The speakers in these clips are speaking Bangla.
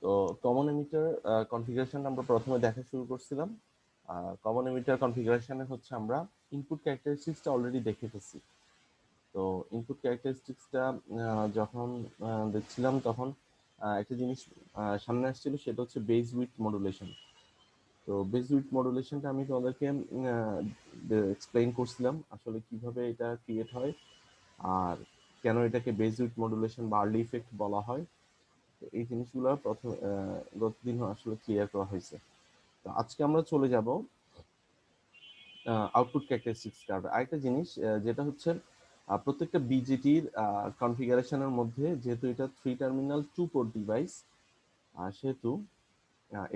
তো কমন এমিটার কনফিগারেশন আমরা প্রথমে দেখা শুরু করছিলাম। কমন এমিটার কনফিগারেশনে হচ্ছে আমরা ইনপুট ক্যারেক্টারিস্টিক্সটা অলরেডি দেখে ফেলছি। তো ইনপুট ক্যারেক্টারিস্টিক্সটা যখন দেখছিলাম তখন একটা জিনিস সামনে আসছিল, সেটা হচ্ছে বেজ উইথ মডুলেশন। তো বেজ উইথ মডুলেশনটা আমি তোমাদেরকে এক্সপ্লেইন করছিলাম আসলে কিভাবে এটা ক্রিয়েট হয় আর কেন এটাকে বেজ উইথ মডুলেশন বা আর্লি ইফেক্ট বলা হয়। এই জিনিসগুলো প্রথম গতদিন আসলে ক্লিয়ার করা হয়েছে। তো আজকে আমরা চলে যাব আউটপুট ক্যারেক্টারিস্টিক্স কার্ভে। আরেকটা জিনিস যেটা হচ্ছে প্রত্যেকটা বিজিটির কনফিগারেশনের মধ্যে, যেহেতু এটা 3 টার্মিনাল 2 পোর্ট ডিভাইস, সেহেতু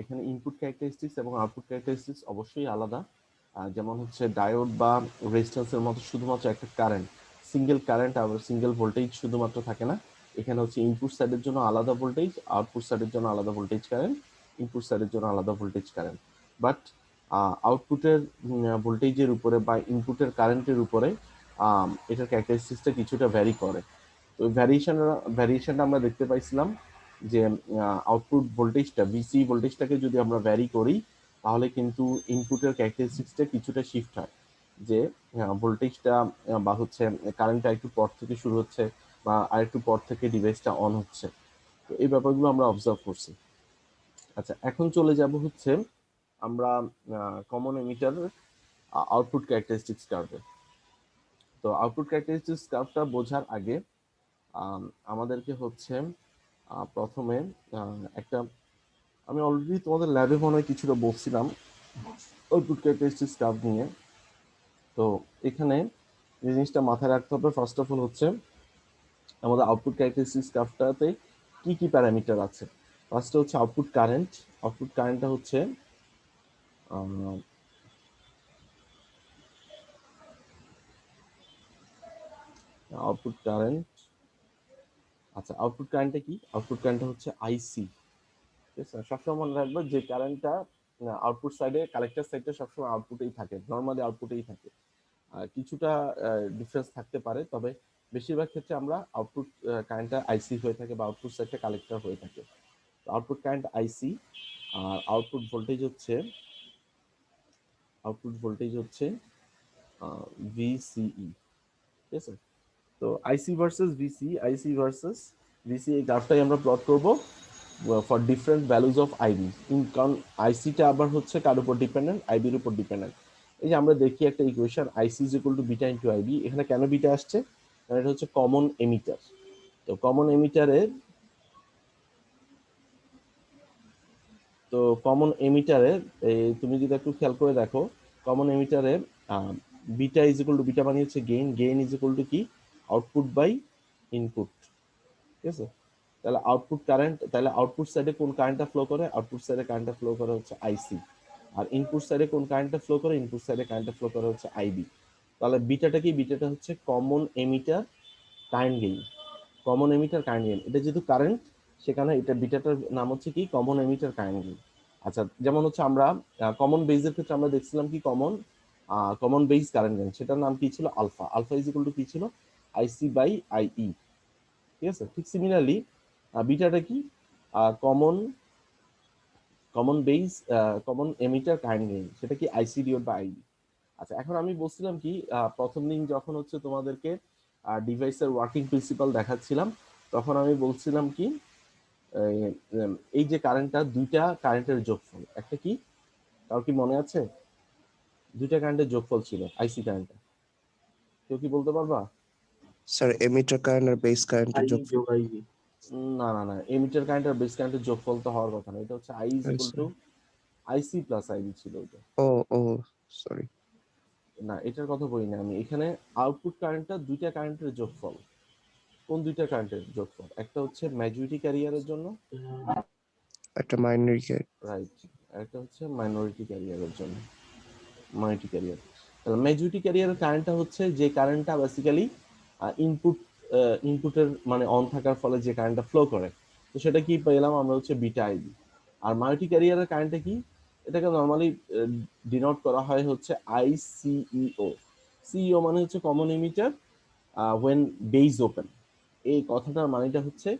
এখানে ইনপুট ক্যারেক্টারিস্টিক্স এবং আউটপুট ক্যারেক্টারিস্টিক্স অবশ্যই আলাদা। যেমন হচ্ছে ডায়োড বা রেজিস্ট্যান্সের মতো শুধুমাত্র একটা কারেন্ট, সিঙ্গেল কারেন্ট আবার সিঙ্গেল ভোল্টেজ শুধুমাত্র থাকে না। এখানে হচ্ছে ইনপুট সাইডের জন্য আলাদা ভোল্টেজ, আউটপুট সাইডের জন্য আলাদা ভোল্টেজ কারেন্ট, ইনপুট সাইডের জন্য আলাদা ভোল্টেজ কারেন্ট। বাট আউটপুটের ভোল্টেজের উপরে বা ইনপুটের কারেন্টের উপরে এটার ক্যারেক্টারিস্টিক্সটা কিছুটা ভ্যারি করে। তো ভ্যারিয়েশনটা আমরা দেখতে পাইছিলাম যে আউটপুট ভোল্টেজটা ভিসি ভোল্টেজটাকে যদি আমরা ভ্যারি করি, তাহলে কিন্তু ইনপুটের ক্যারেক্টারিস্টিক্সটা কিছুটা শিফট হয়। যে ভোল্টেজটা বা হচ্ছে কারেন্টটা একটু পর থেকে শুরু হচ্ছে বা আরেকটু পর থেকে ডিভাইসটা অন হচ্ছে। তো এই ব্যাপারগুলো আমরা অবজার্ভ করছি। আচ্ছা, এখন চলে যাব হচ্ছে আমরা কমন এমিটারের আউটপুট ক্যারেক্টারিস্টিক্স কার্ভে। তো আউটপুট ক্যারেক্টারিস্টিক্স কার্ভটা বোঝার আগে আমাদেরকে হচ্ছে প্রথমে একটা, আমি অলরেডি তোমাদের ল্যাবে মনে হয় কিছুটা বলছিলাম আউটপুট ক্যারেক্টারিস্টিক্স কার্ভ নিয়ে। তো এখানে যে জিনিসটা মাথায় রাখতে হবে, ফার্স্ট অফ অল হচ্ছে আমাদের আউটপুট ক্যারেক্টারিস্টিক্স কার্ভটাতে কি কি প্যারামিটার আছে। ফার্স্টে হচ্ছে আউটপুট কারেন্ট। আউটপুট কারেন্টটা হচ্ছে আউটপুট কারেন্ট। আচ্ছা, আউটপুট কারেন্টটা কি? আউটপুট কারেন্টটা হচ্ছে আইসি। ঠিক আছে, সবসময় মনে রাখবো যে কারেন্টটা আউটপুট সাইডে, কালেক্টর সাইডে সবসময় আউটপুটেই থাকে, নর্মালি আউটপুটেই থাকে। কিছুটা ডিফারেন্স থাকতে পারে, তবে বেশিরভাগ ক্ষেত্রে আমরা আউটপুট কারেন্টটা আইসি হয়ে থাকে বা আউটপুট সাইডটা কালেক্টর হয়ে থাকে। আউটপুট কারেন্ট আইসি আর আউটপুট ভোল্টেজ হচ্ছে ভিসিই। ঠিক আছে, তো আইসি ভার্সেস ভিসি এই গ্রাফটাই আমরা প্লট করব for different values of IB. কারণ আইসিটা আবার হচ্ছে কার উপর ডিপেন্ডেন্ট? আইবির উপর ডিপেন্ডেন্ট। এই যে আমরা দেখি একটা equation IC is equal to beta into IB. এখানে কেন বিটা আসছে? কারণ এটা হচ্ছে কমন এমিটার। তো কমন এমিটারে তুমি যদি একটু খেয়াল করে দেখো, কমন এমিটারে beta is equal to, beta মানে হচ্ছে গেইন ইজ ইকুয়াল টু কি? Output by input. ঠিক আছে, তাহলে আউটপুট কারেন্ট, তাহলে আউটপুট সাইডে কোন কারেন্টটা ফ্লো করে? আউটপুট সাইডে কারেন্টটা ফ্লো করে হচ্ছে আইসি। আর ইনপুট সাইডে কোন কারেন্টটা ফ্লো করে? ইনপুট সাইডে কারেন্টটা ফ্লো করে হচ্ছে আইবি। তাহলে বিটাটা কি? বিটাটা হচ্ছে common emitter current gain. Common emitter current gain, এটা যেহেতু কারেন্ট, সেখানে এটা বিটাটার নাম হচ্ছে কি? Common emitter current gain. আচ্ছা, যেমন হচ্ছে আমরা কমন বেজের ক্ষেত্রে আমরা দেখছিলাম কি? কমন বেজ কারেন্ট গেইন, সেটার নাম কি ছিল? Alpha. Alpha is equal to কি ছিল? IC by IE. ঠিক আছে, ঠিক সিমিলারলি বিটাটা কি? Common common emitter current gain, সেটা কি? IC divide by IB. আচ্ছা, এখন আমি বলছিলাম কি, প্রথম দিন যখন হচ্ছে তোমাদেরকে ডিভাইসের ওয়ার্কিং প্রিন্সিপাল দেখাচ্ছিলাম, তখন আমি বলছিলাম কি, এই যে কারেন্টটা, দুইটা কারেন্টের যোগফল। একটা কি, কারো কি মনে আছে? দুইটা কারেন্টের যোগফল ছিল আইসি কারেন্টটা। কেউ কি বলতে পারবা? স্যার এমিটার কারেন্ট আর বেস কারেন্টের যোগফল। না না না, এমিটার কারেন্ট আর বেস কারেন্টের যোগফল তো হওয়ার কথা না। এটা হচ্ছে I is equal to IC plus IB ছিল এটা। ও ও সরি। না, এটার কথা বলি না আমি। এখানে আউটপুট কারেন্টটা দুইটা কারেন্টের যোগফল। কোন দুইটা কারেন্টের যোগফল? একটা হচ্ছে মেজরিটি ক্যারিয়ারের জন্য, একটা মাইনরিটি। রাইট, একটা হচ্ছে মাইনরিটি ক্যারিয়ারের জন্য, মাইনরিটি ক্যারিয়ার। তাহলে মেজরিটি ক্যারিয়ারের কারেন্টটা হচ্ছে যে কারেন্টটা বেসিক্যালি ইনপুটের মানে অন থাকার ফলে যে কারেন্টটা ফ্লো করে, তো সেটা কি পেলাম আমরা? হচ্ছে বিটা আইবি। আর মাইনরিটি ক্যারিয়ারের কারেন্টটা কি? এটাকে নর্মালি ডিনোট করা হয় হচ্ছে আইসিইও। সিইও মানে হচ্ছে common emitter when base open. এই কথাটার মানেটা হচ্ছে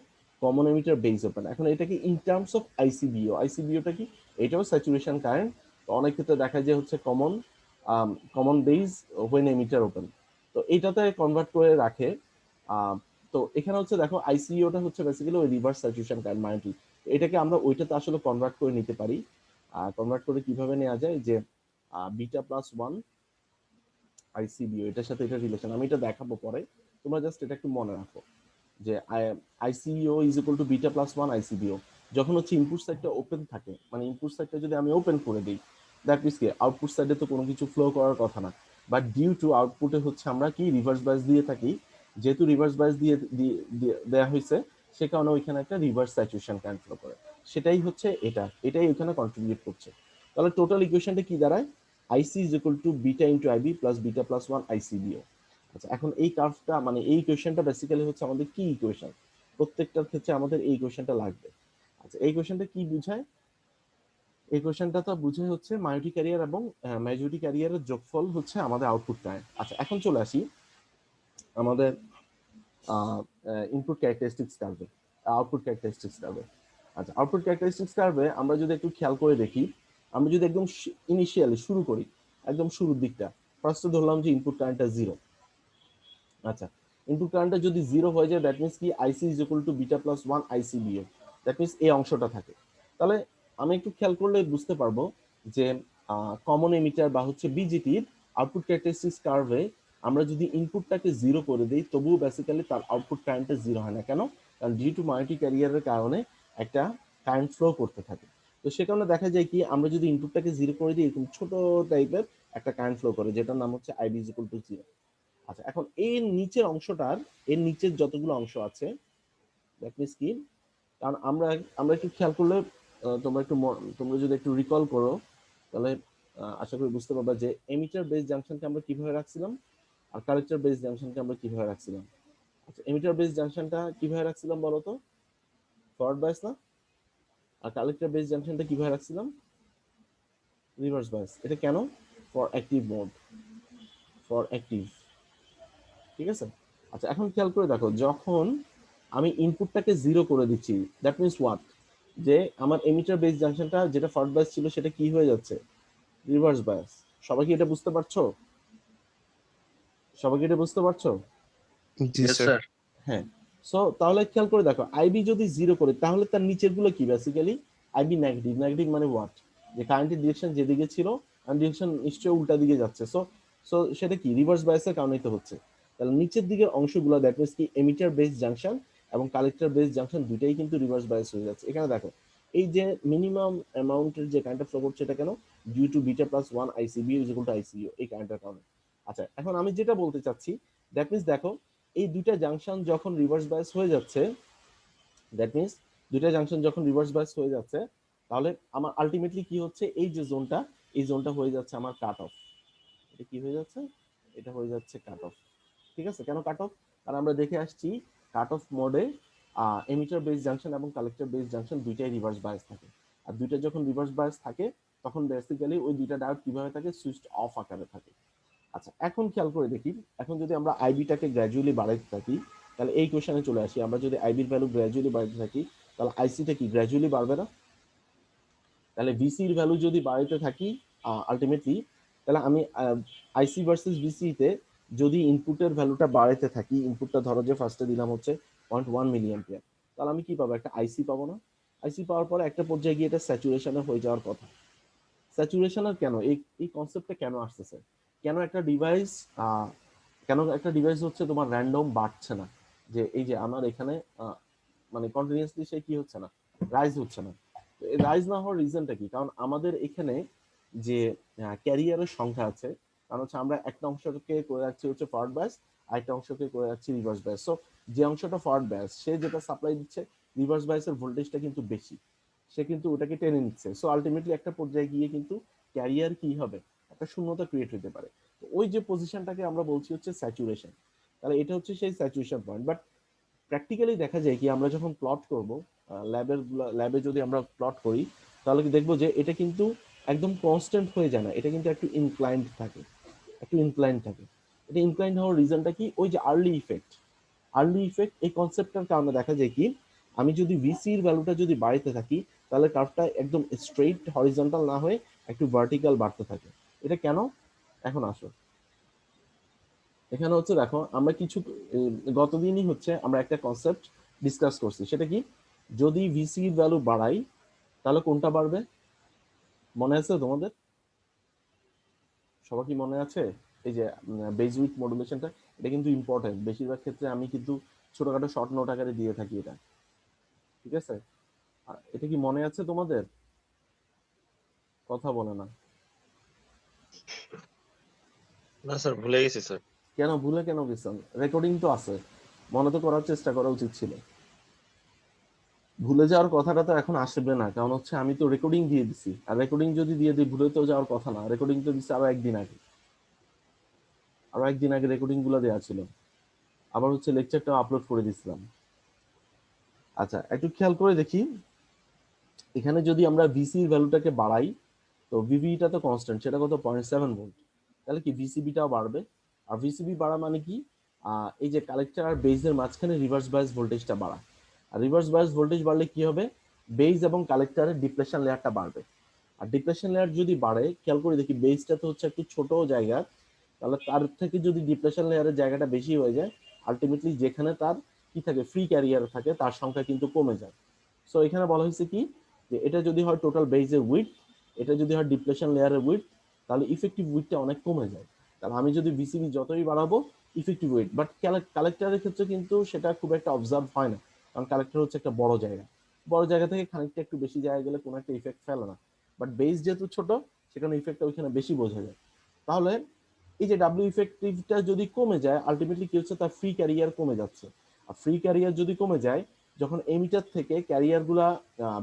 কমন এমিটার বেস ওপেন। এখন এটা কি ইন টার্মস অফ আইসিবিও, আইসিবিওটা কি, এটাও স্যাচুরেশন কারেন্ট। অনেক ক্ষেত্রে দেখা যায় হচ্ছে common base when emitter open, তো এটাতে কনভার্ট করে রাখে। তো এখানে হচ্ছে দেখো আইসিইওটা হচ্ছে বেসিক্যালি ওই রিভার্স স্যাচুরেশন কারেন্ট মাইনটি, এটাকে আমরা ওইটাতে আসলে কনভার্ট করে নিতে পারি। কনভার্ট করে কিভাবে নেওয়া যায়, যে বিটা প্লাস ওয়ান আইসিবিও, এটার সাথে এটা রিলেশন আমি এটা দেখাবো পরে, তোমরা জাস্ট এটা একটু মনে রাখো যে ICEO is equal to beta plus one ICBO. যখন হচ্ছে ইনপুট সাইডটা ওপেন থাকে, মানে ইনপুট সাইডটা যদি আমি ওপেন করে দিই, দ্যাট মিনস কি আউটপুট সাইডে তো কোনো কিছু ফ্লো করার কথা না, বাট ডিউ টু আউটপুটে হচ্ছে আমরা কি রিভার্স বায়াস দিয়ে থাকি, যেহেতু রিভার্স বায়াস দিয়ে দেওয়া হয়েছে, সে কারণে ওইখানে একটা রিভার্স স্যাচুরেশন কারেন্ট ফ্লো করে, সেটাই হচ্ছে এটাই ওইখানে কন্ট্রিবিউট করছে। তাহলে টোটাল ইকুয়েশনটা কি দাঁড়ায়, IC is equal to beta into IB plus beta plus one ICBO. আচ্ছা, এখন এই কার্ভটা মানে এই ইকুয়েশনটা বেসিক্যালি হচ্ছে আমাদের কি ইকুয়েশন, প্রত্যেকটার ক্ষেত্রে আমাদের এই ইকুয়েশনটা লাগবে। আচ্ছা, এই ইকুয়েশনটা কি বোঝায়, এই ইকুয়েশনটা তো বোঝায় হচ্ছে মাইনরিটি ক্যারিয়ার এবং মেজরিটি ক্যারিয়ারের যোগফল হচ্ছে আমাদের আউটপুট কারেন্ট। আচ্ছা, এখন চলে আসি আমাদের ইনপুট ক্যারেক্টারিস্টিক্স কার্ভে, আউটপুট ক্যারেক্টারিস্টিক্স কার্ভে। আচ্ছা, আউটপুট ক্যারেক্টারিস্টিক্স কার্ভে আমরা যদি একটু খেয়াল করে দেখি, আমরা যদি একদম ইনিশিয়ালি শুরু করি, একদম শুরুর দিকটা, ফার্স্টে ধরলাম যে ইনপুট কারেন্টটা জিরো। আচ্ছা, ইনপুট কারেন্টটা যদি জিরো হয়ে যায়, দ্যাট মিনস কি IC is equal to beta plus one ICBO, that means এই অংশটা থাকে। তাহলে আমি একটু খেয়াল করলে বুঝতে পারবো যে কমন এমিটার বা হচ্ছে বিজিটির আউটপুট ক্যারেক্টারিস্টিক্স কার্ভে আমরা যদি ইনপুটটাকে জিরো করে দিই, তবুও বেসিক্যালি তার আউটপুট কারেন্টটা জিরো হয় না। কেন? কারণ ডিউ টু মাইনরিটি ক্যারিয়ারের কারণে একটা কারেন্ট ফ্লো করতে থাকে। তো সে কারণে দেখা যায় কি, আমরা যদি ইনপুটটাকে জিরো করে দিই, এরকম ছোট টাইপের একটা কারেন্ট ফ্লো করে, যেটার নাম হচ্ছে IB is equal to zero. আচ্ছা, এখন এর নিচের অংশটার, এর নিচের যতগুলো অংশ আছে, দ্যাট মিনস কি, কারণ আমরা আমরা একটু খেয়াল করলে তোমরা যদি একটু রিকল করো, তাহলে আশা করি বুঝতে পারবা যে এমিটার বেস জাংশনকে আমরা কিভাবে রাখছিলাম আর কালেক্টর বেস জাংশনকে আমরা কিভাবে রাখছিলাম। আচ্ছা, এমিটার বেস জাংশনটা কিভাবে রাখছিলাম বলো তো, ফরওয়ার্ড বায়াস না? আর কালেক্টর বেস জাংশনটা কিভাবে রাখছিলাম, রিভার্স বায়াস। এটা কেন? For active mode, for active, ঠিক আছে। আচ্ছা, এখন খেয়াল করে দেখো, যখন আমি ইনপুটটাকে জিরো করে দিচ্ছি, দ্যাট মিনস হোয়াট, যে আমার এমিটার বেস জাংশনটা যেটা ফরওয়ার্ড বায়াস ছিল, সেটা কি হয়ে যাচ্ছে, রিভার্স বায়াস। সবাই কি এটা বুঝতে পারছো? সবাই কি এটা বুঝতে পারছো? জি Yes, স্যার। sir. হ্যাঁ। সো তাহলে খেয়াল করে দেখো, আইবি যদি জিরো করে, তাহলে তার নিচের গুলো কি, বেসিক্যালি আইবি নেগেটিভ। নেগেটিভ মানে হোয়াট, যে কারেন্টের ডিরেকশন যেদিকে ছিল, ডিরেকশন নিশ্চয়ই উল্টা দিকে যাচ্ছে। সো সো সেটা কি, রিভার্স বায়াসের কারণেই তো হচ্ছে। তাহলে নিচের দিকের অংশগুলো, দ্যাট মিনস কি এমিটার বেস জাংশন এবং কালেক্টর বেস জাংশন দুইটাই কিন্তু রিভার্স বায়াস হয়ে যাচ্ছে। এখানে দেখো, এই যে মিনিমাম অ্যামাউন্টের যে কারেন্টটা ফ্লো করছে, এটা কেন, due to beta plus one ICB is equal to ICU, এই কারেন্টের কারণে। আচ্ছা, এখন আমি যেটা বলতে চাচ্ছি, দ্যাট মিনস দেখো, এই দুইটা জাংশন যখন রিভার্স বায়াস হয়ে যাচ্ছে, দ্যাট মিনস দুইটা জাংশন যখন রিভার্স বায়াস হয়ে যাচ্ছে, তাহলে আমার আলটিমেটলি কি হচ্ছে, এই যে জোনটা, এই জোনটা হয়ে যাচ্ছে আমার কাট অফ। এটা কি হয়ে যাচ্ছে, এটা হয়ে যাচ্ছে কাট অফ। ঠিক আছে, কেন কাট অফ? কারণ আমরা দেখে আসছি কাট অফ মোডে এমিটার বেস জাংশন এবং কালেক্টর বেস জাংশন দুইটাই রিভার্স বায়াস থাকে। আর দুইটা যখন রিভার্স বায়াস থাকে, তখন বেসিক্যালি ওই দুইটা ডায়োড কিভাবে থাকে, সুইচড অফ আকারে থাকে। আচ্ছা, এখন খেয়াল করে দেখি, এখন যদি আমরা আইবিটাকে গ্র্যাজুয়ালি বাড়াইতে থাকি, তাহলে এই কোশ্চেনে চলে আসি, আমরা যদি আইবির ভ্যালু গ্র্যাজুয়ালি বাড়াইতে থাকি, তাহলে আইসিটা কি গ্র্যাজুয়ালি বাড়বে না? তাহলে ভিসির ভ্যালু যদি বাড়াইতে থাকি আলটিমেটলি, তাহলে আমি আইসি ভার্সেস ভিসি তে যদি ইনপুটের ভ্যালুটা বাড়াইতে থাকি, ইনপুটটা ধরো যে ফার্স্টে দিলাম হচ্ছে 0.1 মিলি অ্যাম্পিয়ার, তাহলে আমি কি পাবো, একটা আইসি পাবো না? আইসি পাওয়ার পরে একটা পর্যায়ে গিয়ে এটা স্যাচুরেশনে হয়ে যাওয়ার কথা। স্যাচুরেশনের কেন, এই এই কনসেপ্টটা কেন আসতেছে, কেন একটা ডিভাইস কেন একটা ডিভাইস হচ্ছে তোমার র্যান্ডম বাড়ছে না, যে এই যে আমার এখানে মানে কন্টিনিউয়াসলি সে কি হচ্ছে না, রাইজ হচ্ছে না। রাইজ না হওয়ার রিজনটা কি, কারণ আমাদের এখানে যে ক্যারিয়ারের সংখ্যা আছে, কারণ হচ্ছে আমরা একটা অংশকে করে রাখছি হচ্ছে ফরওয়ার্ড ব্যাস, আরেকটা অংশকে করে রাখছি রিভার্স ব্যাস। সো যে অংশটা ফরওয়ার্ড ব্যাস, সে যেটা সাপ্লাই দিচ্ছে, রিভার্স ব্যাসের ভোল্টেজটা কিন্তু বেশি, সে কিন্তু ওটাকে টেনে নিচ্ছে। সো আলটিমেটলি একটা পর্যায়ে গিয়ে কিন্তু ক্যারিয়ার কি হবে, একটা শূন্যতা ক্রিয়েট হতে পারে। তো ওই যে পজিশনটাকে আমরা বলছি হচ্ছে স্যাচুরেশন। তাহলে এটা হচ্ছে সেই স্যাচুরেশন পয়েন্ট। বাট প্র্যাকটিক্যালি দেখা যায় কি, আমরা যখন প্লট করব, ল্যাবে যদি আমরা প্লট করি, তাহলে কি দেখবো যে এটা কিন্তু একদম কনস্ট্যান্ট হয়ে যায় না, এটা কিন্তু একটু ইনক্লাইন্ড থাকে, একটু ইনক্লাইন্ড থাকে। এটা ইনক্লাইন্ড হওয়ার রিজনটা কি, ওই যে আর্লি ইফেক্ট, আর্লি ইফেক্ট এই কনসেপ্টটার কারণে দেখা যায় কি, আমি যদি ভিসি এর ভ্যালুটা যদি বাড়াইতে থাকি তাহলে কার্ভটা একদম স্ট্রেইট হরিজন্টাল না হয়ে একটু ভার্টিক্যাল বাড়তে থাকে। এটা কেন? এখন আসো, এখানে হচ্ছে দেখো আমরা কিছু গতদিনই হচ্ছে আমরা একটা কনসেপ্ট ডিসকাস করছি, সেটা কি, যদি ভিসি এর ভ্যালু বাড়াই তাহলে কোনটা বাড়বে? মনে আছে তোমাদের? সবার কি মনে আছে? এই যে বেজ উইথ মডুলেশনটা, এটা কিন্তু ইম্পর্টেন্ট। বেশিরভাগ ক্ষেত্রে আমি কিন্তু ছোটখাটো শর্ট নোট আকারে দিয়ে থাকি এটা, ঠিক আছে? এটা কি মনে আছে তোমাদের? কথা বলে না না স্যার, ভুলে গেছি স্যার। কেন? ভুলে কেন গেছেন? রেকর্ডিং তো আছে, মনে তো করার চেষ্টা করা উচিত ছিল। ভুলে যাওয়ার কথাটা তো এখন আসবে না, কারণ হচ্ছে আমি তো রেকর্ডিং দিয়ে দিছি, আর রেকর্ডিং যদি দিয়ে দিই ভুলে তো যাওয়ার কথা না। রেকর্ডিং তো দিচ্ছি আরো একদিন আগে রেকর্ডিং গুলো দেওয়া ছিল, আবার হচ্ছে লেকচারটা আপলোড করে দিছিলাম। আচ্ছা, একটু খেয়াল করে দেখি, এখানে যদি আমরা ভিসি ভ্যালুটাকে বাড়াই, তো ভিভিটা তো কনস্ট্যান্ট, সেটা কত, 0.7 ভোল্ট, তাহলে কি ভিসিবিটাও বাড়বে। আর ভিসিবি বাড়া মানে কি, এই যে কালেক্টর আর বেজের মাঝখানে রিভার্স বায়াস ভোল্টেজটা বাড়া। আর রিভার্স বায়াস ভোল্টেজ বাড়লে কি হবে, বেজ এবং কালেক্টরের ডিপ্লেশন লেয়ারটা বাড়বে। আর ডিপ্লেশন লেয়ার যদি বাড়ে, খেয়াল করে দেখি বেজটা তো হচ্ছে একটু ছোট জায়গা, তাহলে তার থেকে যদি ডিপ্লেশন লেয়ারের জায়গাটা বেশি হয়ে যায়, আলটিমেটলি যেখানে তার কি থাকে, ফ্রি ক্যারিয়ার থাকে, তার সংখ্যা কিন্তু কমে যায়। সো এখানে বলা হয়েছে কি, যে এটা যদি হয় টোটাল বেজের উইথ, এটা যদি হয় ডিপ্লেশন লেয়ারের উইথ, তাহলে ইফেক্টিভ উইথটা অনেক কমে যায়। তাহলে আমি যদি বিসিবি যতই বাড়াবো ইফেক্টিভ উইথ, বাট কালেক্টরের ক্ষেত্রে কিন্তু সেটা খুব একটা অবজার্ভ হয় না, কারণ কালেক্টর হচ্ছে একটা বড় জায়গা, বড় জায়গা থেকে খানিকটা একটু বেশি জায়গা গেলে কোনো একটা ইফেক্ট ফেলে না। বাট বেস যেহেতু ছোট, সেখানে ইফেক্টটা ওইখানে বেশি বোঝা যায়। তাহলে এই যে ডাব্লিউ ইফেক্টিভটা যদি কমে যায়, আলটিমেটলি কি হচ্ছে, তার ফ্রি ক্যারিয়ার কমে যাচ্ছে। আর ফ্রি ক্যারিয়ার যদি কমে যায়, যখন এমিটার থেকে ক্যারিয়ার গুলা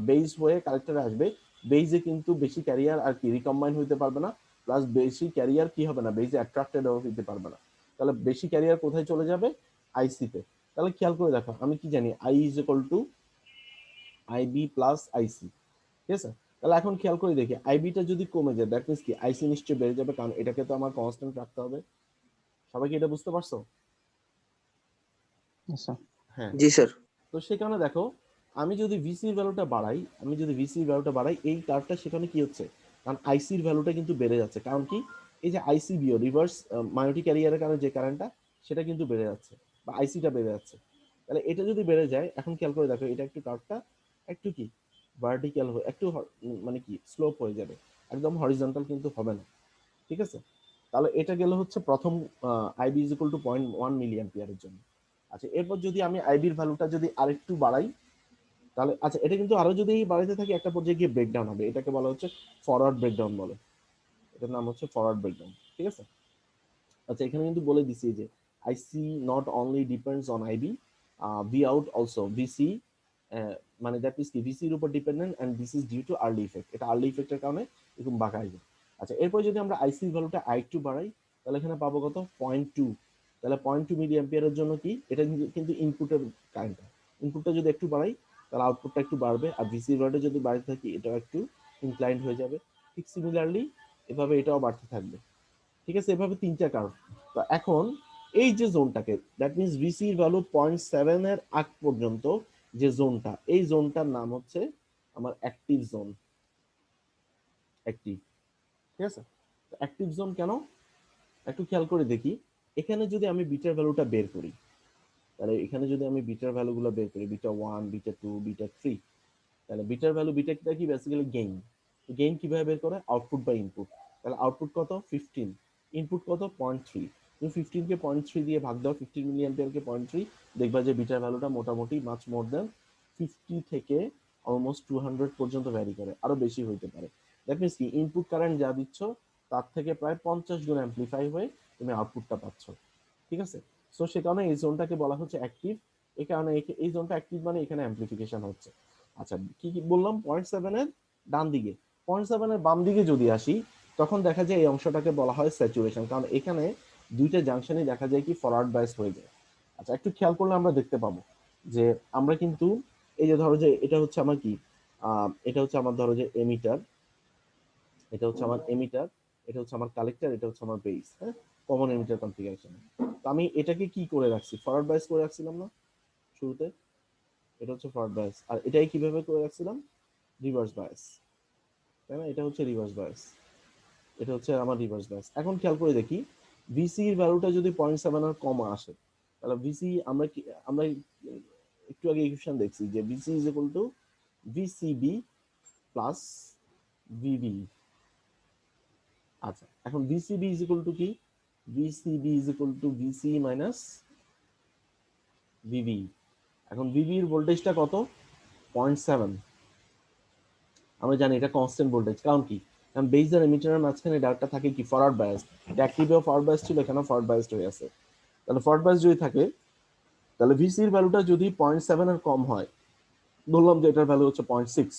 বেস হয়ে কালেক্টরে আসবে, বেইজে কিন্তু বেশি ক্যারিয়ার আর কি রিকম্বাইন হইতে পারবে না, প্লাস বেশি ক্যারিয়ার কি হবে না, বেইজে অ্যাট্রাক্টেড হইতে পারবে না। তাহলে বেশি ক্যারিয়ার কোথায় চলে যাবে? আইসিতে। তাহলে খেয়াল করে দেখো, আমি কি জানি, I is equal to IB plus IC, ঠিক আছে? তাহলে এখন খেয়াল করে দেখি, আইবিটা যদি কমে যায়, দ্যাট মিনস কি আইসি নিশ্চয়ই বেড়ে যাবে, কারণ এটাকে তো আমার কনস্ট্যান্ট রাখতে হবে। সবাই কি এটা বুঝতে পারছো? হ্যাঁ। জি স্যার। তো সে কারণে দেখো, আমি যদি ভিসির ভ্যালুটা বাড়াই, এই কার্ভটা সেখানে কি হচ্ছে, কারণ আইসির ভ্যালুটা কিন্তু বেড়ে যাচ্ছে। কারণ কি, এই যে আইসিবিও রিভার্স মায়োটিক ক্যারিয়ারের কারণে যে কারেন্টটা, সেটা কিন্তু বেড়ে যাচ্ছে, বা আইসিটা বেড়ে যাচ্ছে। তাহলে এটা যদি বেড়ে যায়, এখন খেয়াল করে দেখো, এটা একটু কার্ভটা একটু কি ভার্টিক্যাল হয়ে একটু মানে কি স্লোপ হয়ে যাবে, একদম হরিজন্টাল কিন্তু হবে না, ঠিক আছে? তাহলে এটা গেল হচ্ছে প্রথম, আইবি ইজ ইকুয়াল টু 0.1 মিলি অ্যাম্পিয়ারের জন্য। আচ্ছা, এরপর যদি আমি আইবির ভ্যালুটা যদি আরেকটু বাড়াই, তাহলে আচ্ছা, এটা কিন্তু আরো যদি বাড়াইতে থাকে একটা পর্যায়ে গিয়ে ব্রেকডাউন হবে, এটাকে বলা হচ্ছে ফরওয়ার্ড ব্রেকডাউন বলে, এটার নাম হচ্ছে ফরওয়ার্ড ব্রেকডাউন, ঠিক আছে? আচ্ছা, এখানে কিন্তু বলে দিছি যে IC not only depends on IB, V out also VC, মানে দ্যাট মিনস কি ভিসির উপর dependent, and this is due to Early effect, এটা আর্লি ইফেক্টের কারণে এরকম বাঁকা আসবে। আচ্ছা, এরপর যদি আমরা আইসির ভ্যালুটা আরেকটু বাড়াই, তাহলে এখানে পাবো কত, 0.2। তাহলে 0.2 মিলি অ্যাম্পিয়ারের জন্য কি, এটা কিন্তু ইনপুটের কারেন্ট, ইনপুটটা যদি একটু বাড়াই তাহলে আউটপুটটা একটু বাড়বে, আর ভিসির ভ্যালুটা যদি বাড়তে থাকি এটাও একটু ইনক্লাইন্ড হয়ে যাবে। ঠিক সিমিলারলি এভাবে এটাও বাড়তে থাকবে, ঠিক আছে? এভাবে তিনটা কার্ভ। তো এখন এই যে জোনটাকে, দ্যাট মিনস ভিসির ভ্যালু 0.7 এর আগ পর্যন্ত যে জোনটা, এই জোনটার নাম হচ্ছে আমার অ্যাক্টিভ জোন, অ্যাক্টিভ, ঠিক আছে? অ্যাক্টিভ জোন কেন, একটু খেয়াল করে দেখি, এখানে যদি আমি বিটার ভ্যালুটা বের করি, তাহলে এখানে যদি আমি বিটার ভ্যালুগুলো বের করি, বিটা 1, বিটা 2, বিটা 3, তাহলে বিটার ভ্যালু, বিটা কি বেসিক্যালি গেইন। গেইন কিভাবে বের করে, আউটপুট বাই ইনপুট। তাহলে আউটপুট কত, 15, ইনপুট কত, 0.3। তুমি 15 কে 0.3 দিয়ে ভাগ দাও, 15 মিলি অ্যাম্পিয়ারকে 0.3, দেখবা যে বিটার ভ্যালুটা মোটামুটি মাচ মোর দেন 50 থেকে অলমোস্ট 200 পর্যন্ত ভ্যারি করে, আরো বেশি হইতে পারে। দ্যাট মিনস কি ইনপুট কারেন্ট যা দিচ্ছ তার থেকে প্রায় 50 গুণ অ্যাম্পলিফাই হয়ে তুমি আউটপুটটা পাচ্ছ, ঠিক আছে? সো সে কারণে এই জোনটাকে বলা হচ্ছে অ্যাক্টিভ। এই কারণে এই জোনটা অ্যাক্টিভ মানে এখানে অ্যাম্পলিফিকেশন হচ্ছে। আচ্ছা, কি কি বললাম, 0.7 এর ডান দিকে, 0.7 এর বাম দিকে যদি আসি, তখন দেখা যায় এই অংশটাকে বলা হয় স্যাচুরেশন, কারণ এখানে দুইটা জাংশনই দেখা যায় কি ফরওয়ার্ড বায়াস হয়ে যায়। আচ্ছা, একটু খেয়াল করলে আমরা দেখতে পাবো যে আমরা কিন্তু এই যে ধরো যে এটা হচ্ছে আমার কি, এটা হচ্ছে আমার ধরো যে এমিটার, এটা হচ্ছে আমার এমিটার, এটা হচ্ছে আমার কালেক্টর, এটা হচ্ছে আমার বেস, হ্যাঁ, কমন এমিটার কনফিগারেশন। তো আমি এটাকে কি করে রাখছি, ফরওয়ার্ড বায়াস করে রাখছিলাম না শুরুতে? এটা হচ্ছে ফরওয়ার্ড বায়াস, আর এটাই কিভাবে করে রাখছিলাম, রিভার্স বায়াস, তাই না? এটা হচ্ছে রিভার্স বায়াস, এটা হচ্ছে আমার রিভার্স বায়াস। এখন খেয়াল করে দেখি ভিসি এর ভ্যালুটা যদি 0.7 এর কম আসে, তাহলে ভিসি আমরা কি, আমরা একটু আগে ইকুয়েশন দেখছি যে VC is equal two VCB plus VB. আচ্ছা, এখন ভিসিবি ইজ ইকুয়াল টু কি, VCB is equal two VC minus VB. এখন ভিবি এর ভোল্টেজটা কত, 0.7। আমরা জানি এটা কনস্ট্যান্ট ভোল্টেজ, কারণ কি, কারণ বেস আর এমিটারের মাঝখানে ডায়োডটা থাকে কি, ফরওয়ার্ড বায়াস। এটা অ্যাক্টিভেও ফরওয়ার্ড বায়াস ছিল, এখানেও ফরওয়ার্ড বায়াসড হয়ে আছে। তাহলে ফরওয়ার্ড বায়াস যদি থাকে, তাহলে ভিসি এর ভ্যালুটা যদি 0.7 এর কম হয়, বললাম যে এটার ভ্যালু হচ্ছে 0.6,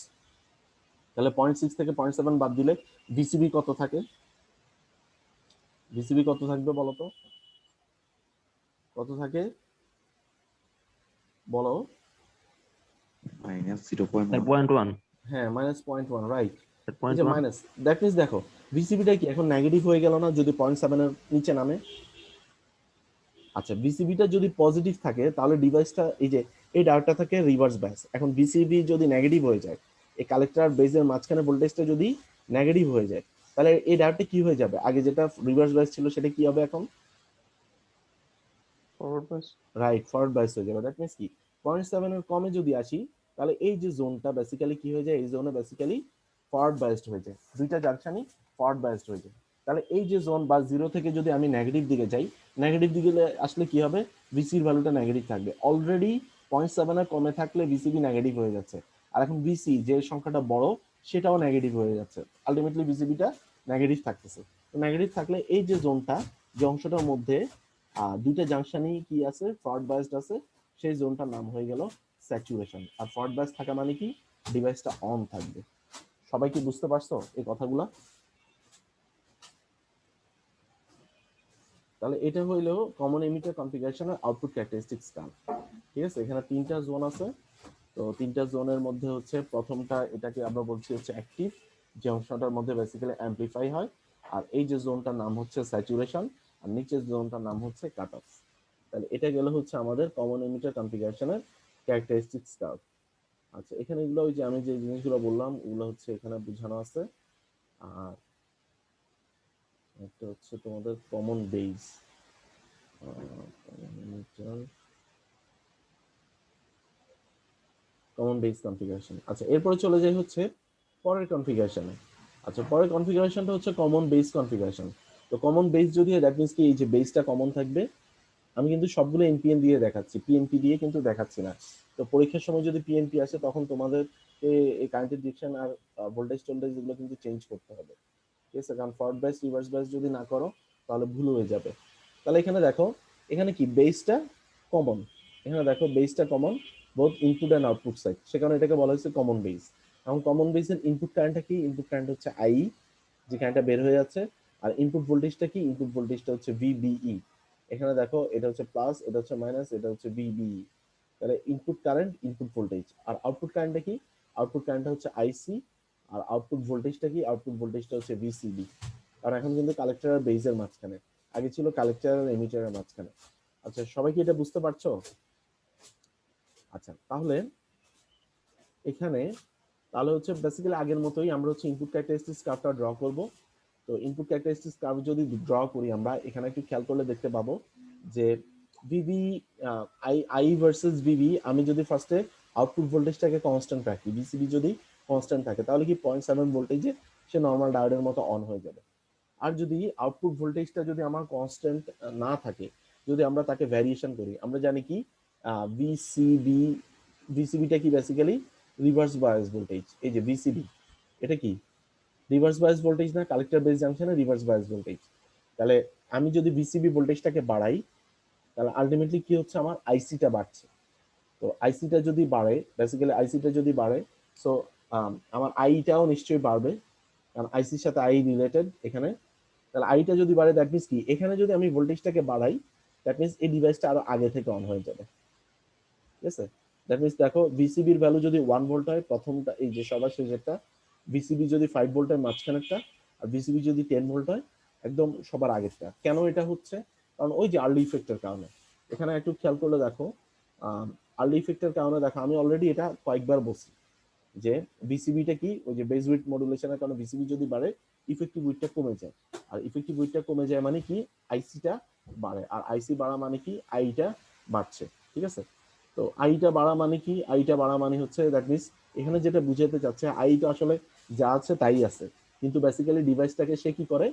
তাহলে 0.6 থেকে 0.7 বাদ দিলে ভিসিবি কত থাকে, ভিসিবি কত থাকবে বলো তো, কত থাকে বলো? -0.1 হ্যাঁ, -0.1, রাইট। এই যে 0.1 মাইনাস, দ্যাট মিনস দেখো ভিসিবিটা কি এখন নেগেটিভ হয়ে গেল না যদি 0.7 এর নিচে নামে? আচ্ছা, বিসিবিটা যদি পজিটিভ থাকে তাহলে ডিভাইসটা, এই যে এই ডায়োডটা থাকে রিভার্স বায়াস। এখন বিসিবি যদি নেগেটিভ হয়ে যায়, এই কালেক্টর আর বেজের মাঝখানে ভোল্টেজটা যদি নেগেটিভ হয়ে যায়, তাহলে এই ডায়োডটা কি হয়ে যাবে, আগে যেটা রিভার্স বায়াস ছিল সেটা কি হবে এখন, forward bias. Right, forward bias হয়ে যাবে। দ্যাট মিনস কি, 0.7 এর কমে যদি আসি, তাহলে এই যে জোনটা বেসিক্যালি কি হয়ে যায়, এই জোনে বেসিক্যালি ফরওয়ার্ড বায়াসড হয়ে যায়, দুইটা জাংশনই ফরওয়ার্ড বায়াসড হয়ে যায়। তাহলে এই যে জোন বা জিরো থেকে যদি আমি নেগেটিভ দিকে যাই, নেগেটিভ দিকে আসলে কি হবে, ভিসির ভ্যালুটা নেগেটিভ থাকবে। অলরেডি 0.7 এর কমে থাকলে ভিসিবি নেগেটিভ হয়ে যাচ্ছে, আর এখন ভিসি যে সংখ্যাটা বড় সেটাও নেগেটিভ হয়ে যাচ্ছে, আলটিমেটলি ভিসিবিটা নেগেটিভ থাকতেছে। তো নেগেটিভ থাকলে এই যে জোনটা, যে অংশটার মধ্যে দুইটা জাংশনই কি আছে, ফরওয়ার্ড বায়াসড আছে, সেই জোনটার নাম হয়ে গেল স্যাচুরেশন। আর ফরওয়ার্ড বায়াস থাকা মানে কি, ডিভাইসটা অন থাকবে। সবাই কি বুঝতে পারছো এই কথাগুলো? তাহলে এটা হইলো কমন এমিটার কনফিগারেশনের আউটপুট ক্যারেক্টারিস্টিক্স কার্ভ। ঠিক আছে, এখানে তিনটা জোন আছে। তো তিনটা জোনের মধ্যে হচ্ছে প্রথমটা, এটাকে আমরা বলছি হচ্ছে অ্যাক্টিভ, যে অংশটার মধ্যে বেসিক্যালি অ্যাম্পলিফাই হয়। আর এই যে জোনটার নাম হচ্ছে স্যাচুরেশন, আর নিচের জোনটার নাম হচ্ছে কাট অফ। তাহলে এটা গেল হচ্ছে আমাদের কমন এমিটার কনফিগারেশনের ক্যারেক্টারিস্টিক্স কার্ভ। আচ্ছা, এখানে এগুলো ওই যে আমি যে জিনিসগুলো বললাম ওগুলো হচ্ছে এখানে বোঝানো আছে। আর একটা হচ্ছে তোমাদের common base, common base configuration. আচ্ছা, এরপরে চলে যাই হচ্ছে পরের কনফিগারেশনে। আচ্ছা, পরের কনফিগারেশনটা হচ্ছে কমন বেস কনফিগারেশন। তো কমন বেস যদি দ্যাট মিনস কি, এই যে বেসটা কমন থাকবে। আমি কিন্তু সবগুলো এনপিএন দিয়ে দেখাচ্ছি, পিএনপি দিয়ে কিন্তু দেখাচ্ছি না। তো পরীক্ষার সময় যদি পিএনপি আসে তখন তোমাদের এই কারেন্টের ডিরেকশন আর ভোল্টেজ টোল্টেজ এগুলো কিন্তু চেঞ্জ করতে হবে। ঠিক আছে, কারণ ফরওয়ার্ড বাইস রিভার্স বাইস যদি না করো তাহলে ভুল হয়ে যাবে। তাহলে এখানে দেখো, এখানে কি বেসটা কমন, এখানে দেখো বেসটা common both input and output side, সে কারণে এটাকে বলা হয়েছে কমন বেস। এখন কমন বেসের ইনপুট কারেন্টটা কি, ইনপুট কারেন্ট হচ্ছে আই, যে কারেন্টটা বের হয়ে যাচ্ছে। আর ইনপুট ভোল্টেজটা কি, ইনপুট ভোল্টেজটা হচ্ছে ভিবিই। এখানে দেখো এটা হচ্ছে প্লাস, এটা হচ্ছে মাইনাস, এটা হচ্ছে ভিবিই। তাহলে ইনপুট কারেন্ট, ইনপুট ভোল্টেজ। আর আউটপুট কারেন্টটা কি, আউটপুট কারেন্টটা হচ্ছে আইসি। আর আউটপুট ভোল্টেজটা কি, আউটপুট ভোল্টেজটা হচ্ছে ভিসিবি। আর এখন কিন্তু কালেক্টর আর বেজের মাঝখানে, আগে ছিল কালেক্টর আর এমিটারের মাঝখানে। আচ্ছা, সবাই কি এটা বুঝতে পারছো? আচ্ছা, তাহলে এখানে তাহলে হচ্ছে বেসিক্যালি আগের মতোই আমরা হচ্ছে ইনপুট ক্যারেক্টারিস্টিক্স কার্ভটা ড্র করব। তো ইনপুট ক্যারেক্টারিস্টিক্স কার্ভ যদি ড্র করি আমরা, এখানে একটু খেয়াল করলে দেখতে পাবো যে VV, I I versus VV, আমি যদি ফার্স্টে আউটপুট ভোল্টেজটাকে কনস্ট্যান্ট রাখি, ভিসিবি যদি কনস্ট্যান্ট থাকে, তাহলে কি 0.7 ভোল্টেজে সে নর্মাল ডায়োডের মতো অন হয়ে যাবে। আর যদি আউটপুট ভোল্টেজটা যদি আমার কনস্ট্যান্ট না থাকে, যদি আমরা তাকে ভ্যারিয়েশন করি, আমরা জানি কি ভিসিবি, ভিসিবিটা কি বেসিক্যালি রিভার্স বায়াস ভোল্টেজ। এই যে ভিসিবি, এটা কি রিভার্স বায়াস ভোল্টেজ না, কালেক্টর বেস জাংশনে রিভার্স বায়াস ভোল্টেজ। তাহলে আমি যদি ভিসিবি ভোল্টেজটাকে বাড়াই, তাহলে আলটিমেটলি কি হচ্ছে, আমার আইসিটা বাড়ছে। তো আইসিটা যদি বাড়ে, বেসিক্যালি আইসিটা যদি বাড়ে, সো আমার আইটাও নিশ্চয়ই বাড়বে, কারণ আইসির সাথে আই রিলেটেড এখানে। তাহলে আইটা যদি বাড়ে, দ্যাট মিনস কি, এখানে যদি আমি ভোল্টেজটাকে বাড়াই, দ্যাট মিনস এই ডিভাইসটা আরো আগে থেকে অন হয়ে যাবে। ঠিক আছে, দ্যাট মিনস দেখো ভিসিবির ভ্যালু যদি 1 ভোল্ট হয়, প্রথমটা এই যে সবার শেষেরটা, ভিসিবি যদি 5 ভোল্ট হয় মাঝখানেরটা, আর ভিসিবি যদি 10 ভোল্ট হয় একদম সবার আগেরটা। কেন এটা হচ্ছে, কারণ ওই যে আর্লি ইফেক্টের কারণে। এখানে একটু খেয়াল করলে দেখো, আর্লি ইফেক্টের কারণে দেখো আমি অলরেডি এটা কয়েকবার বলছি যে বিসিবিটা কি, ওই যে বেস উইথ মডুলেশনের কারণে বিসিবি যদি বাড়ে ইফেক্টিভ উইথটা কমে যায়, আর ইফেক্টিভ উইথটা কমে যায় মানে কি আইসিটা বাড়ে, আর আইসি বাড়া মানে কি আইটা বাড়ছে, ঠিক আছে। তো আইটা বাড়া মানে কি, আইটা বাড়া মানে হচ্ছে দ্যাট মিনস এখানে যেটা বুঝাতে চাচ্ছে আইটা আসলে যা আছে তাই আছে, কিন্তু বেসিক্যালি ডিভাইসটাকে সে কি করে,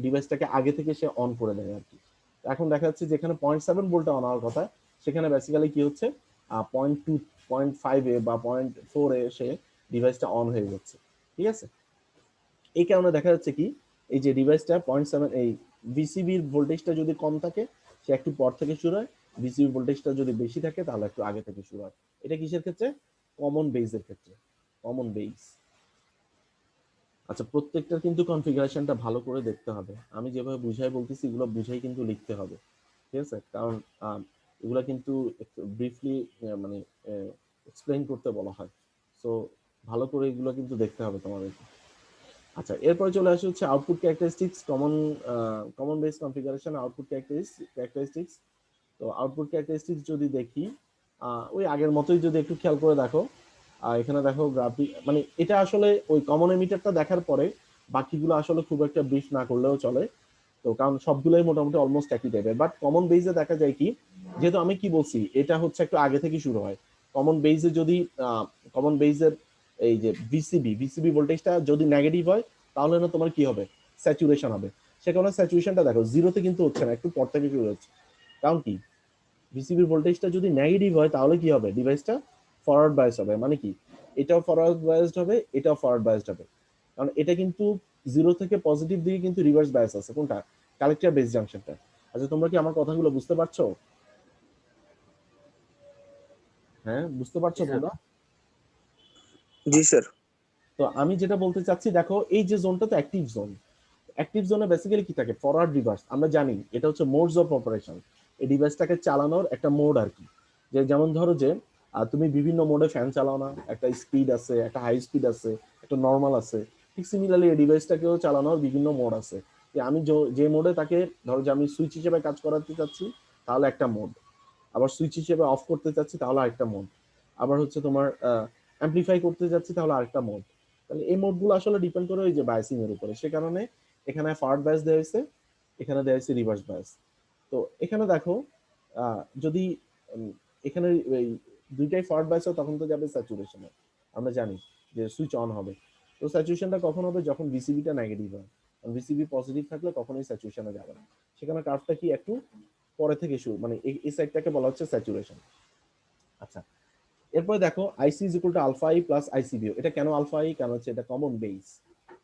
ডিভাইসটাকে আগে থেকে সে অন করে দেয় আর কি। এখন দেখা যাচ্ছে যেখানে 0.7 ভোল্টে অন হওয়ার কথা সেখানে বেসিক্যালি কি হচ্ছে 0.2 0.5 বা 0.4 সে ডিভাইসটা অন হয়ে যাচ্ছে, ঠিক আছে। এই কারণে দেখা যাচ্ছে কি এই যে ডিভাইসটা 0.7 এই ভিসিবির ভোল্টেজটা যদি কম থাকে সে একটু পর থেকে শুরু হয়, ভিসিবি ভোল্টেজটা যদি বেশি থাকে তাহলে একটু আগে থেকে শুরু হয়। এটা কিসের ক্ষেত্রে, কমন বেজের ক্ষেত্রে, কমন বেজ। আচ্ছা প্রত্যেকটার কিন্তু কনফিগারেশনটা ভালো করে দেখতে হবে, আমি যেভাবে বুঝাই বলতেছি এগুলো বুঝাই কিন্তু লিখতে হবে, ঠিক আছে, কারণ এগুলা কিন্তু ব্রিফলি মানে এক্সপ্লেইন করতে বলা হয়, সো ভালো করে এগুলো কিন্তু দেখতে হবে তোমাদের। আচ্ছা এরপরে চলে আসে হচ্ছে output characteristics, common base configuration output characteristics. তো আউটপুট ক্যারেক্টারিস্টিক্স যদি দেখি ওই আগের মতোই যদি একটু খেয়াল করে দেখো, এখানে দেখো গ্রাফিক মানে এটা আসলে ওই কমন এমিটারটা দেখার পরে বাকিগুলো আসলে খুব একটা ব্রিফ না করলেও চলে, তো কারণ সবগুলোই মোটামুটি অলমোস্ট একই টাইপের, বাট কমন বেজে দেখা যায় কি যেহেতু আমি কি বলছি এটা হচ্ছে একটু আগে থেকে শুরু হয়, কমন বেজে যদি কমন বেজের এই যে ভিসিবি ভোল্টেজটা যদি নেগেটিভ হয় তাহলে না তোমার কি হবে, স্যাচুরেশন হবে, সে কারণে স্যাচুরেশনটা দেখো জিরোতে কিন্তু হচ্ছে না, একটু পর থেকে শুরু হচ্ছে, কারণ কি ভিসিবি ভোল্টেজটা যদি নেগেটিভ হয় তাহলে কি হবে ডিভাইসটা ফরওয়ার্ড বায়াস হবে, মানে কি এটাও ফরওয়ার্ড বায়াসড হবে এটাও ফরওয়ার্ড বায়াসড হবে, কারণ এটা কিন্তু জিরো থেকে পজিটিভ দিকে কিন্তু রিভার্স বায়াস আছে, কোনটা কালেক্টর বেস জাংশনটা। আচ্ছা তোমরা কি আমার কথাগুলো বুঝতে পারছো? হ্যাঁ বুঝতে পারছো তোমরা? জি স্যার। তো আমি যেটা বলতে চাচ্ছি দেখো এই যে জোনটা তো অ্যাক্টিভ জোন, অ্যাক্টিভ জোনে বেসিক্যালি কি থাকে ফরওয়ার্ড রিভার্স আমরা জানি, এটা হচ্ছে মোডস অফ অপারেশন, এই ডিভাইসটাকে চালানোর একটা মোড আর কি, যে যেমন ধরো যে তুমি বিভিন্ন মোডে ফ্যান চালাও না, একটা স্পিড আছে একটা হাই স্পিড আছে একটা নর্মাল আছে, ঠিক সিমিলারলি এই ডিভাইসটাকেও চালানোর বিভিন্ন মোড আছে, যে আমি যে মোডে তাকে ধরো যে আমি সুইচ হিসেবে কাজ করাতে চাচ্ছি তাহলে একটা মোড, আবার সুইচ হিসেবে অফ করতে চাচ্ছি তাহলে আরেকটা মোড, আবার হচ্ছে তোমার অ্যাম্পলিফাই করতে যাচ্ছি তাহলে আরেকটা মোড, তাহলে এই মোডগুলো আসলে ডিপেন্ড করে ওই যে বায়াসিং এর উপরে, সে কারণে এখানে ফরওয়ার্ড বায়াস দেওয়া হয়েছে এখানে দেওয়া হয়েছে রিভার্স বায়াস। তো এখানে দেখো যদি এখানে এই দুইটাই ফরওয়ার্ড বায়াস হয় তখন তো যাবে স্যাচুরেশনে, আমরা জানি যে সুইচ অন হবে, তো স্যাচুরেশনটা কখন হবে যখন ভিসিবিটা নেগেটিভ হয়, ভিসিবি পজিটিভ থাকলে কখনোই স্যাচুরেশনে যাবে না, সেখানে কার্ভটা কি একটু পরে থেকে শুরু মানে এই সাইডটাকে বলা হচ্ছে স্যাচুরেশন। আচ্ছা এরপরে দেখো IC is equal to alpha I plus ICBO, এটা কেন আলফা আই, কারণ হচ্ছে এটা কমন বেস,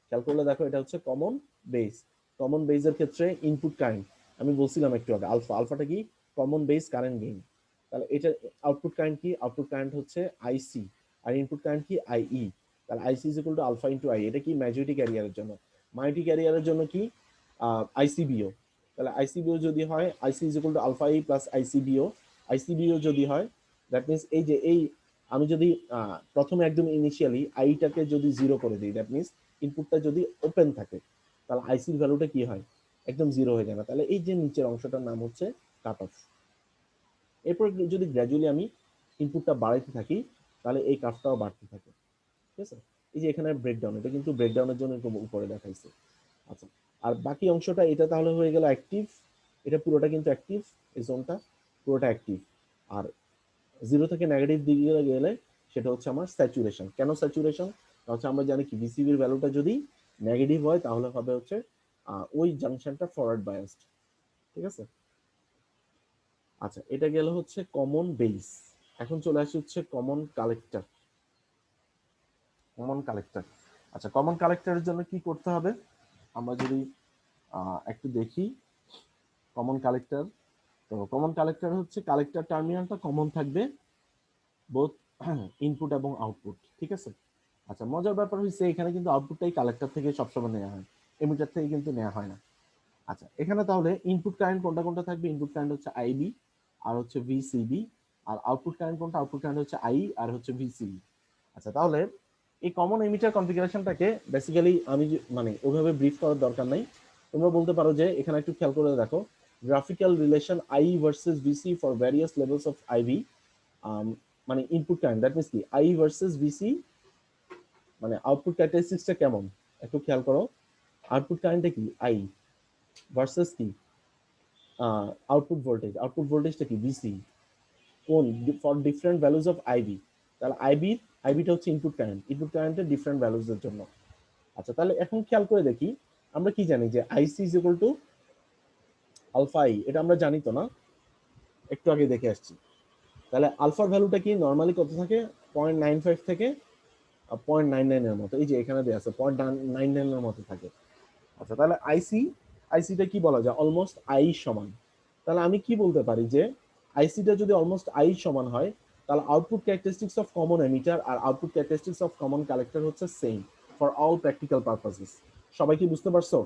খেয়াল করলে দেখো এটা হচ্ছে কমন বেস, কমন বেসের ক্ষেত্রে ইনপুট কারেন্ট আমি বলছিলাম একটু আগে আলফাটা কি কমন বেস কারেন্ট গেইন, তাহলে এটা আউটপুট কারেন্ট কি, আউটপুট কারেন্ট হচ্ছে আইসি আর ইনপুট কারেন্ট কি আইই, তাহলে IC is equal to alpha into I, এটা কি ম্যাজরিটি ক্যারিয়ারের জন্য, মাইনরিটি ক্যারিয়ারের জন্য কি আইসিবিও, তাহলে আইসিবিও যদি হয় IC is equal to alpha E plus ICBO, ICBO যদি হয় দ্যাট মিনস এই যে এই আমি যদি প্রথমে একদম ইনিশিয়ালি আইটাকে যদি জিরো করে দিই দ্যাট মিনস ইনপুটটা যদি ওপেন থাকে তাহলে আইসির ভ্যালুটা কি হয় একদম জিরো হয়ে যায় না, তাহলে এই যে নিচের অংশটার নাম হচ্ছে কাট অফ। এরপর যদি গ্র্যাজুয়ালি আমি ইনপুটটা বাড়াইতে থাকি তাহলে এই কাটটাও বাড়তে থাকে, ঠিক আছে। এই যে এখানে ব্রেকডাউন, এটা কিন্তু ব্রেকডাউনের জন্য এরকম উপরে দেখাইছে। আচ্ছা আর বাকি অংশটা এটা তাহলে হয়ে গেল অ্যাক্টিভ, এটা পুরোটা কিন্তু অ্যাক্টিভ, এই জোনটা পুরোটা অ্যাক্টিভ, আর জিরো থেকে নেগেটিভ দিকে গেলে সেটা হচ্ছে আমার স্যাচুরেশন। কেন স্যাচুরেশন, হচ্ছে আমরা জানি কি ভিসিবির ভ্যালুটা যদি নেগেটিভ হয় তাহলে হবে হচ্ছে ওই জাংশনটা ফরওয়ার্ড বায়াসড, ঠিক আছে। আচ্ছা এটা গেল হচ্ছে কমন বেস, এখন চলে আসি হচ্ছে কমন কালেক্টর। কমন কালেক্টর, আচ্ছা কমন কালেক্টরের জন্য কি করতে হবে আমরা যদি একটু দেখি কমন কালেক্টর, তো কমন কালেক্টর হচ্ছে কালেক্টর টার্মিনালটা কমন থাকবে বোথ ইনপুট এবং আউটপুট, ঠিক আছে। আচ্ছা মজার ব্যাপার হচ্ছে এখানে কিন্তু আউটপুটটাই কালেক্টর থেকে সবসময় নেওয়া হয়, এমিটার থেকে কিন্তু নেওয়া হয় না। আচ্ছা এখানে তাহলে ইনপুট কারেন্ট কোনটা কোনটা থাকবে, ইনপুট কারেন্ট হচ্ছে আইবি আর হচ্ছে ভিসিবি, আর আউটপুট কারেন্ট কোনটা, আউটপুট কারেন্ট হচ্ছে আই আর হচ্ছে ভিসিবি। আচ্ছা তাহলে এই কমন এমিটার কনফিগারেশনটাকে বেসিক্যালি আমি মানে ওইভাবে ব্রিফ করার দরকার নাই, তোমরা বলতে পারো যে এখানে একটু খেয়াল করে দেখো graphical relation I versus VC for various levels of IV মানে ইনপুট কারেন্ট, দ্যাট মিনস কি আই ভার্সেস ভিসি, মানে আউটপুট ক্যারেক্টারিস্টিক্সটা কেমন একটু খেয়াল করো। আউটপুট কারেন্টটা কি আই ভার্সেস কি আউটপুট ভোল্টেজ, আউটপুট ভোল্টেজটা কি ভিসি, কোন for different values of IB. তাহলে আইবিটা হচ্ছে ইনপুট কারেন্ট, ইনপুট কারেন্টের ডিফারেন্ট ভ্যালুজের জন্য। আচ্ছা, তাহলে এখন খেয়াল করে দেখি, আমরা কি জানি যে IC is equal to alpha I, এটা আমরা জানি তো না, একটু আগে দেখে আসছি। তাহলে আলফার ভ্যালুটা কি নর্মালি কত থাকে, 0.95 থেকে 0.99 এর মতো, এই যে এখানে দেওয়া আছে 0.99 এর মতো থাকে। আচ্ছা, তাহলে আইসিটা কি বলা যায়, অলমোস্ট আই সমান। তাহলে আমি কি বলতে পারি যে আইসিটা যদি অলমোস্ট আই সমান হয়, তাহলে output characteristics of common emitter আর output characteristics of common collector হচ্ছে same for all practical purposes. সবাই কি বুঝতে পারছো?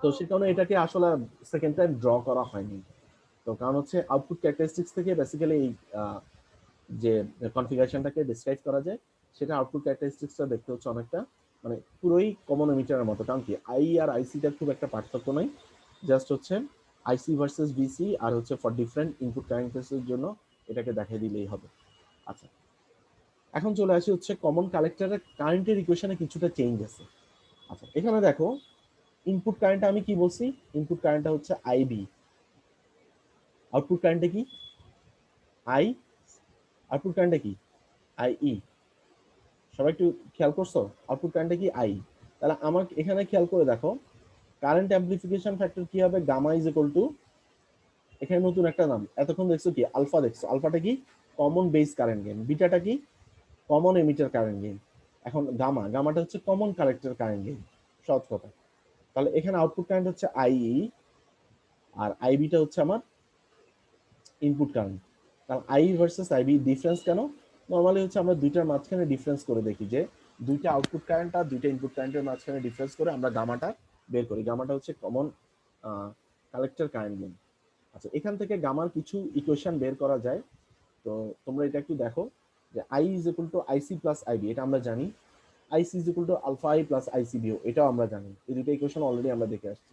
তো সে কারণে এটাকে আসলে সেকেন্ড টাইম ড্র করা হয়নি। তো কারণ হচ্ছে আউটপুট ক্যারেক্টারিস্টিক্স থেকে বেসিক্যালি এই যে কনফিগারেশনটাকে ডিসক্রাইব করা যায়, সেটা আউটপুট ক্যারেক্টারিস্টিক্সটা দেখতে হচ্ছে অনেকটা মানে পুরোই কমন এমিটারের মতো। কারণ কি আই আর আইসিটার খুব একটা পার্থক্য নাই, জাস্ট হচ্ছে আইসি ভার্সেস ভিসি আর হচ্ছে ফর ডিফারেন্ট ইনপুট কারেন্টের জন্য এটাকে দেখাই দিলেই হবে। আচ্ছা, এখন চলে আসি হচ্ছে কমন কালেক্টরের কারেন্টের ইকুয়েশনে কিছুটা চেঞ্জ আছে। আচ্ছা, এখানে দেখো ইনপুট কারেন্টটা আমি কি বলছি, ইনপুট কারেন্টটা হচ্ছে আইবি, আউটপুট কারেন্টটা কি আই, আউটপুট কারেন্টটা কি আইই। সবাই একটু খেয়াল করছো, আউটপুট কারেন্টটা কি আই। তাহলে আমার এখানে খেয়াল করে দেখো কারেন্ট অ্যাম্পলিফিকেশন ফ্যাক্টর কি হবে, গামা ইজ ইকুয়াল টু, এখানে নতুন একটা নাম, এতক্ষণ দেখছো কি আলফা দেখছো, আলফাটা কি কমন বেস কারেন্ট গেইন, বিটাটা কি কমন এমিটার কারেন্ট গেইন, এখন গামাটা হচ্ছে কমন কালেক্টর কারেন্ট গেইন, সহজ কথা। তাহলে এখানে আউটপুট কারেন্ট হচ্ছে আইই আর আইবিটা হচ্ছে আমার ইনপুট কারেন্ট। কারণ আই ভার্সেস আইবি ডিফারেন্স কেন, নর্মালি হচ্ছে আমরা দুইটার মাঝখানে ডিফারেন্স করে দেখি যে দুইটা আউটপুট কারেন্ট আর দুইটা ইনপুট কারেন্টের মাঝখানে ডিফারেন্স করে আমরা গামাটা বের করি, গামাটা হচ্ছে কমন কালেক্টর কারেন্ট গেইন। আচ্ছা, এখান থেকে গামার কিছু ইকুয়েশন বের করা যায়। তো তোমরা এটা একটু দেখো যে I is equal to IC plus IB, এটা আমরা জানি। IC is equal to alpha I plus ICBO, এটাও আমরা জানি, এই দুটো ইকুয়েশন অলরেডি আমরা দেখে আসছি।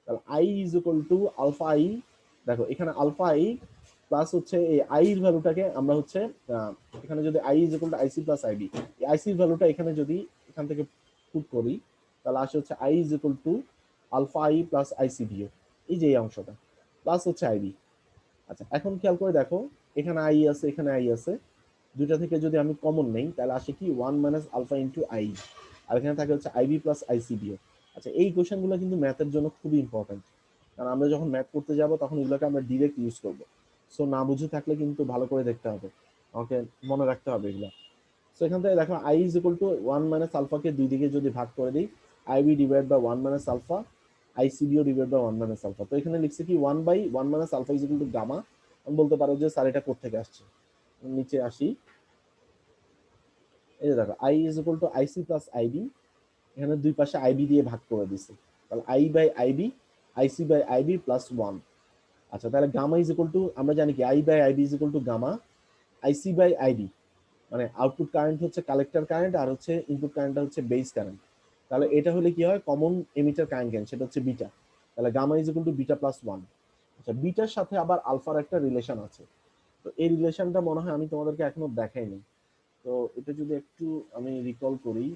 তাহলে I is equal to alpha I, দেখো এখানে আলফা আই প্লাস হচ্ছে এই আই এর ভ্যালুটাকে আমরা হচ্ছে এখানে যদি I is equal to IC plus IB, এই আইসি এর ভ্যালুটা এখানে যদি এখান থেকে পুট করি, তাহলে আসে হচ্ছে I is equal to alpha I plus ICBO, এই যে এই অংশটা প্লাস হচ্ছে আইবি। আচ্ছা, এখন খেয়াল করে দেখো এখানে আই আছে এখানে আই আছে, দুইটা থেকে যদি আমি কমন নেই তাহলে আসে কি 1 মাইনাস আলফা ইনটু আই, আর এখানে থাকে হচ্ছে আইবি প্লাস আইসিবিও। আচ্ছা, এই কোশ্চেনগুলো কিন্তু ম্যাথের জন্য খুবই ইম্পর্টেন্ট, কারণ আমরা যখন ম্যাথ করতে যাব তখন এগুলোকে আমরা ডিরেক্ট ইউজ করব। সো না বুঝে থাকলে কিন্তু ভালো করে দেখতে হবে, আমাকে মনে রাখতে হবে এগুলো। সো এখান থেকে দেখো I is equal to 1 minus আলফাকে দুই দিকে যদি ভাগ করে দিই, IB divide by 1 minus alpha, ICBO divide by 1 minus alpha. তো এখানে লিখছে কি 1 by 1 minus alpha is equal to gamma. আমি বলতে পারো যে স্যার এটা কোথা থেকে আসছে, নিচে আসি, এই যে দেখো I is equal to IC plus IB, এখানে দুই পাশে আইবি দিয়ে ভাগ করে দিছে, তাহলে I by IB, IC by IB plus 1। আচ্ছা, তাহলে গামা ইজ ইকুয়াল টু আমরা জানি কি I by IB is equal to gamma IC by IB, মানে আউটপুট কারেন্ট হচ্ছে কালেক্টর কারেন্ট আর হচ্ছে ইনপুট কারেন্টটা হচ্ছে বেস কারেন্ট। তাহলে এটা হলে কি হয় কমন এমিটার কারেন্ট গেইন, সেটা হচ্ছে বিটা। তাহলে gamma is equal to beta plus 1। আচ্ছা, বিটার সাথে আবার আলফার একটা রিলেশন আছে, তো এই রিলেশনটা মনে হয় আমি তোমাদেরকে এখনো দেখাইনি। তো এটা যদি একটু আমি রিকল করি,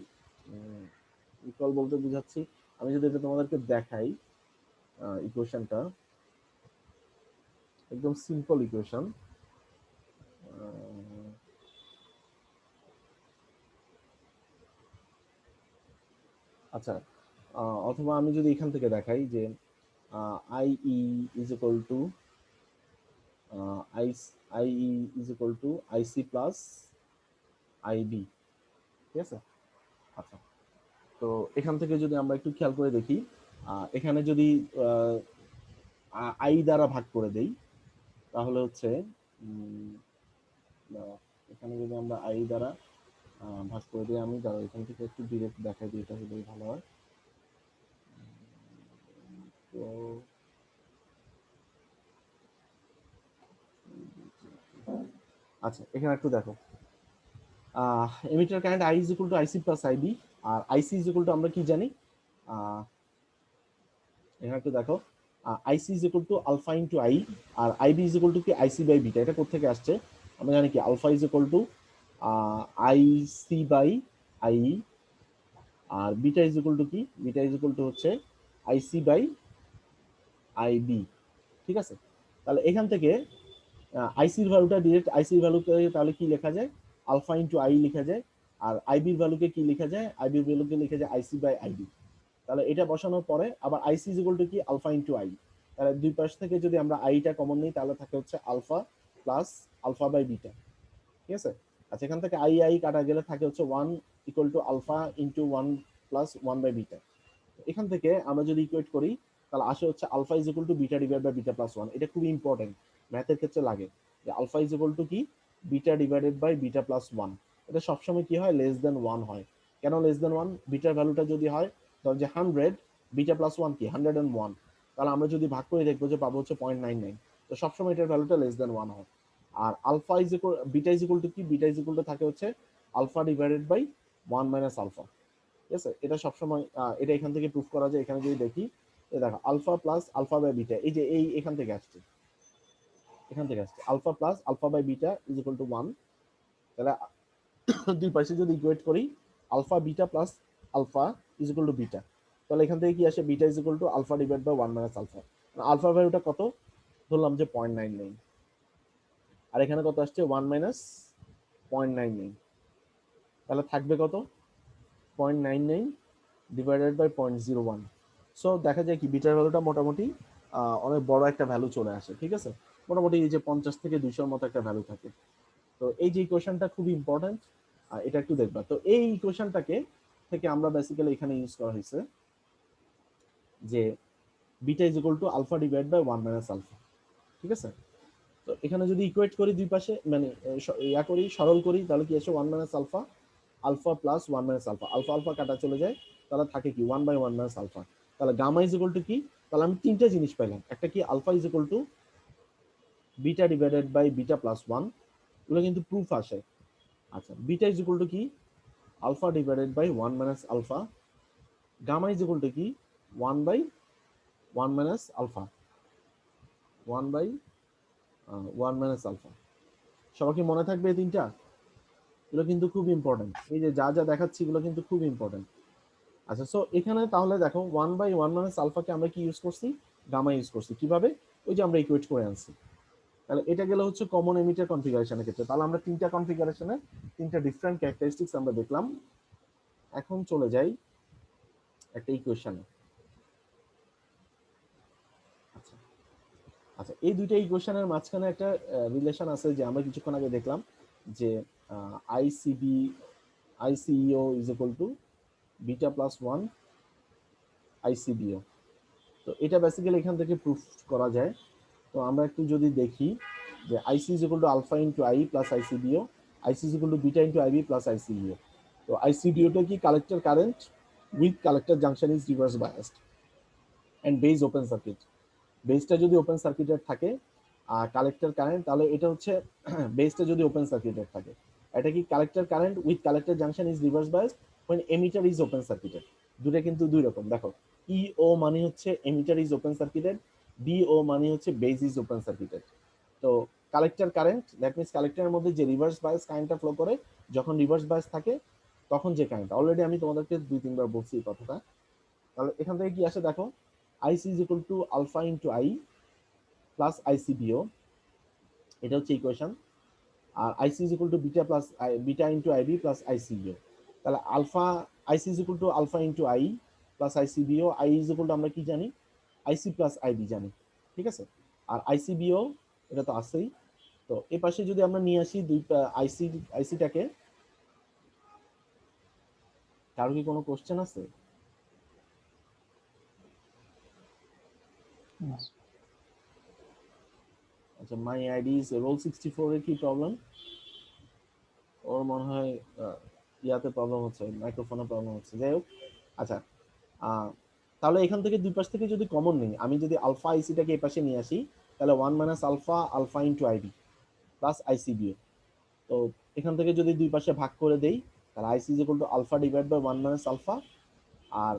রিকল বলতে বুঝাচ্ছি, আমি যদি এটা তোমাদেরকে দেখাই ইকুয়েশনটা, একদম সিম্পল ইকুয়েশন। আচ্ছা, অথবা আমি যদি এখান থেকে দেখাই যে I E is equal to I I E is equal to IC plus IB, ঠিক আছে। আচ্ছা, তো এখান থেকে যদি আমরা একটু খেয়াল করে দেখি, এখানে যদি আই দ্বারা ভাগ করে দেই তাহলে হচ্ছে এখানে যদি আমরা আই দ্বারা ভাগ করে দিই, আমি দাঁড়া এখান থেকে একটু ডিরেক্ট দেখাই দিই, এটা হলেই ভালো হয়। তো আচ্ছা, এখানে একটু দেখো emitter current I is equal to IC plus IB, আর আইসি ইজ ইকুয়াল টু আমরা কি জানি, এখানে একটু দেখো IC is equal to alpha into I, আর আইবি ইজ ইকুয়াল টু কি আইসি বাই বিটা। এটা কোথেকে আসছে? আমরা জানি কি alpha is equal to IC by I, আর বিটা ইজ ইকুয়াল টু কি? বিটা ইজ ইকুয়াল টু হচ্ছে আইসি বাই আইবি। ঠিক আছে, তাহলে এখান থেকে আইসির ভ্যালুটা ডিরেক্ট আইসির ভ্যালুকে তাহলে কি লেখা যায়? আলফা ইন্টু আই লেখা যায়। আর আইবির ভ্যালুকে কি লেখা যায়? আইবির ভ্যালুকে লেখা যায় আইসি বাই আইবি। তাহলে এটা বসানোর পরে আবার আইসি ইজ ইকুয়াল টু কি আলফা ইন্টু আই। তাহলে দুই পাশ থেকে যদি আমরা আইটা কমন নিই তাহলে থাকে হচ্ছে alpha plus alpha by beta. ঠিক আছে, আচ্ছা এখান থেকে আই আই কাটা গেলে থাকে হচ্ছে 1 equal to alpha into 1 plus 1 by beta. এখান থেকে আমরা যদি ইকুয়েট করি তাহলে আসে হচ্ছে alpha is equal to beta divide by beta plus 1। এটা খুবই ইম্পর্টেন্ট, ম্যাথের ক্ষেত্রে লাগে যে আলফা ইজ ইকুয়াল টু কি beta divided by beta plus 1। এটা সবসময় কি হয়? লেস দেন 1 হয়। কেন লেস দেন 1? বিটার ভ্যালুটা যদি হয় ধর যে 100, বিটা প্লাস 1 কি 101, তাহলে আমরা যদি ভাগ করে দেখবো যে পাবো হচ্ছে 0.99। তো সবসময় এটার ভ্যালুটা লেস দেন 1 হয়। আর alpha is equal beta is equal to কি? বিটা ইজ ইকুয়াল টু থাকে হচ্ছে alpha divided by 1 minus alpha. ঠিক আছে, এটা সবসময় এটা এখান থেকে প্রুফ করা যায়। এখানে যদি দেখি দেখো alpha plus alpha by beta, এই যে এই এখান থেকে আসছে, এখান থেকে আসছে alpha plus alpha by beta is equal to 1। তাহলে দুই পাশে যদি ইকুয়েট করি alpha beta plus alpha is equal to beta, তাহলে এখান থেকে কি আসে? Beta is equal to alpha divide by 1 minus alpha. Alpha ভ্যালুটা কত ধরলাম যে 0.99, আর এখানে কত আসছে 1 মাইনাস 0.99, তাহলে থাকবে কত? 0.99 ডিভাইডেড বাই 0.01। সো দেখা যায় কি বিটার ভ্যালুটা মোটামুটি অনেক বড় একটা ভ্যালু চলে আসে। ঠিক আছে, মোটামুটি এই যে 50 থেকে 200 মতো একটা ভ্যালু থাকে। তো এই যে ইকুয়েশনটা খুব ইম্পর্টেন্ট, এটা একটু দেখবা। তো এই ইকুয়েশনটাকে থেকে আমরা বেসিক্যালি এখানে ইউজ করা হয়েছে যে beta is equal to alpha divide by 1 minus alpha. ঠিক আছে, তো এখানে যদি ইকুয়েট করি দুই পাশে মানে ইয়া করি সরল করি তাহলে কি আসে 1 minus alpha, alpha plus 1 minus alpha, alpha alpha কাটা চলে যায়, তাহলে থাকে কি 1 বাই 1 মাইনাস আলফা। তাহলে গামা ইজ ইকুয়াল টু কি? তাহলে আমি তিনটা জিনিস পাইলাম, একটা কি alpha is equal to beta divided by beta plus 1, এগুলো কিন্তু প্রুফ আসে। আচ্ছা বিটা ইজ ইকুয়াল টু কি? Alpha divided by 1 minus alpha. Gamma is equal to কি? 1 by 1 minus alpha, 1 by 1 minus alpha. সবার কি মনে থাকবে এই তিনটা? এগুলো কিন্তু খুব ইম্পর্টেন্ট, এই যে যা যা দেখাচ্ছি এগুলো কিন্তু খুব ইম্পর্টেন্ট। আচ্ছা সো এখানে তাহলে দেখো 1 বাই 1 মাইনাস আলফাকে আমরা কি ইউজ করছি? গামা ইউজ করছি। কিভাবে? ওই যে আমরা ইকুয়েট করে আনছি। তাহলে এটা গেলে হচ্ছে কমন এমিটার কনফিগারেশনের ক্ষেত্রে। তাহলে আমরা তিনটা কনফিগারেশনে তিনটা ডিফারেন্ট ক্যারেক্টারিস্টিক্স আমরা দেখলাম। এখন চলে যাই একটা ইকুয়েশনে। আচ্ছা আচ্ছা এই দুইটা ইকুয়েশনের মাঝখানে একটা রিলেশন আছে যে আমরা কিছুক্ষণ আগে দেখলাম যে ICB ICEO is equal to beta plus 1 ICBO. তো এটা বেসিক্যালি এখান থেকে প্রুফ করা যায়। তো আমরা একটু যদি দেখি যে IC is equal to alpha into I plus ICBO, IC is equal to beta into IB plus ICBO. তো আইসিবিওটা কি? Collector current with collector junction is reverse biased and base open circuit. বেসটা যদি ওপেন সার্কিটেড থাকে আর কালেক্টর কারেন্ট, তাহলে এটা হচ্ছে বেসটা যদি ওপেন সার্কিটেড থাকে, এটা কি collector current with collector junction is reverse biased when emitter is open circuited. দুটো কিন্তু দুই রকম। দেখো ইও মানে হচ্ছে emitter is open circuited, BO মানে হচ্ছে বেস ইজ ওপেন সার্কিটেড। তো কালেক্টর কারেন্ট দ্যাট মিনস কালেক্টরের মধ্যে যে রিভার্স বায়াস কারেন্টটা ফ্লো করে, যখন রিভার্স বায়াস থাকে তখন যে কারেন্ট, অলরেডি আমি তোমাদেরকে 2-3 বার বলছি এই কথাটা। তাহলে এখান থেকে কি আসে দেখো, IC is equal to alpha into I plus ICBO, এটা হচ্ছে ইকুয়েশন। আর IC is equal to beta plus beta into IB plus ICBO. তাহলে alpha IC is equal to alpha into I plus ICBO, I is equal to আমরা কি জানি? আইসি প্লাস আইবি জানি। ঠিক আছে, আর আইসিবিও এটা তো আছেই। তো এই পাশে যদি আমরা নিয়ে আসি দুই আইসিটাকে, কারো কি কোনো কোশ্চেন আছে? আচ্ছা মাই আইডি ইজ রোল 64 এর কি প্রবলেম? ওর মনে হয় ইয়াতে প্রবলেম হচ্ছে, মাইক্রোফোনে প্রবলেম হচ্ছে, যাই হোক। আচ্ছা তাহলে এখান থেকে দুই পাশ থেকে যদি কমন নেই, আমি যদি আলফা আইসিটাকে এই পাশে নিয়ে আসি তাহলে 1 minus alpha alpha into IB plus ICBO. তো এখান থেকে যদি দুই পাশে ভাগ করে দেই তাহলে IC is equal to alpha divide by 1 minus alpha আর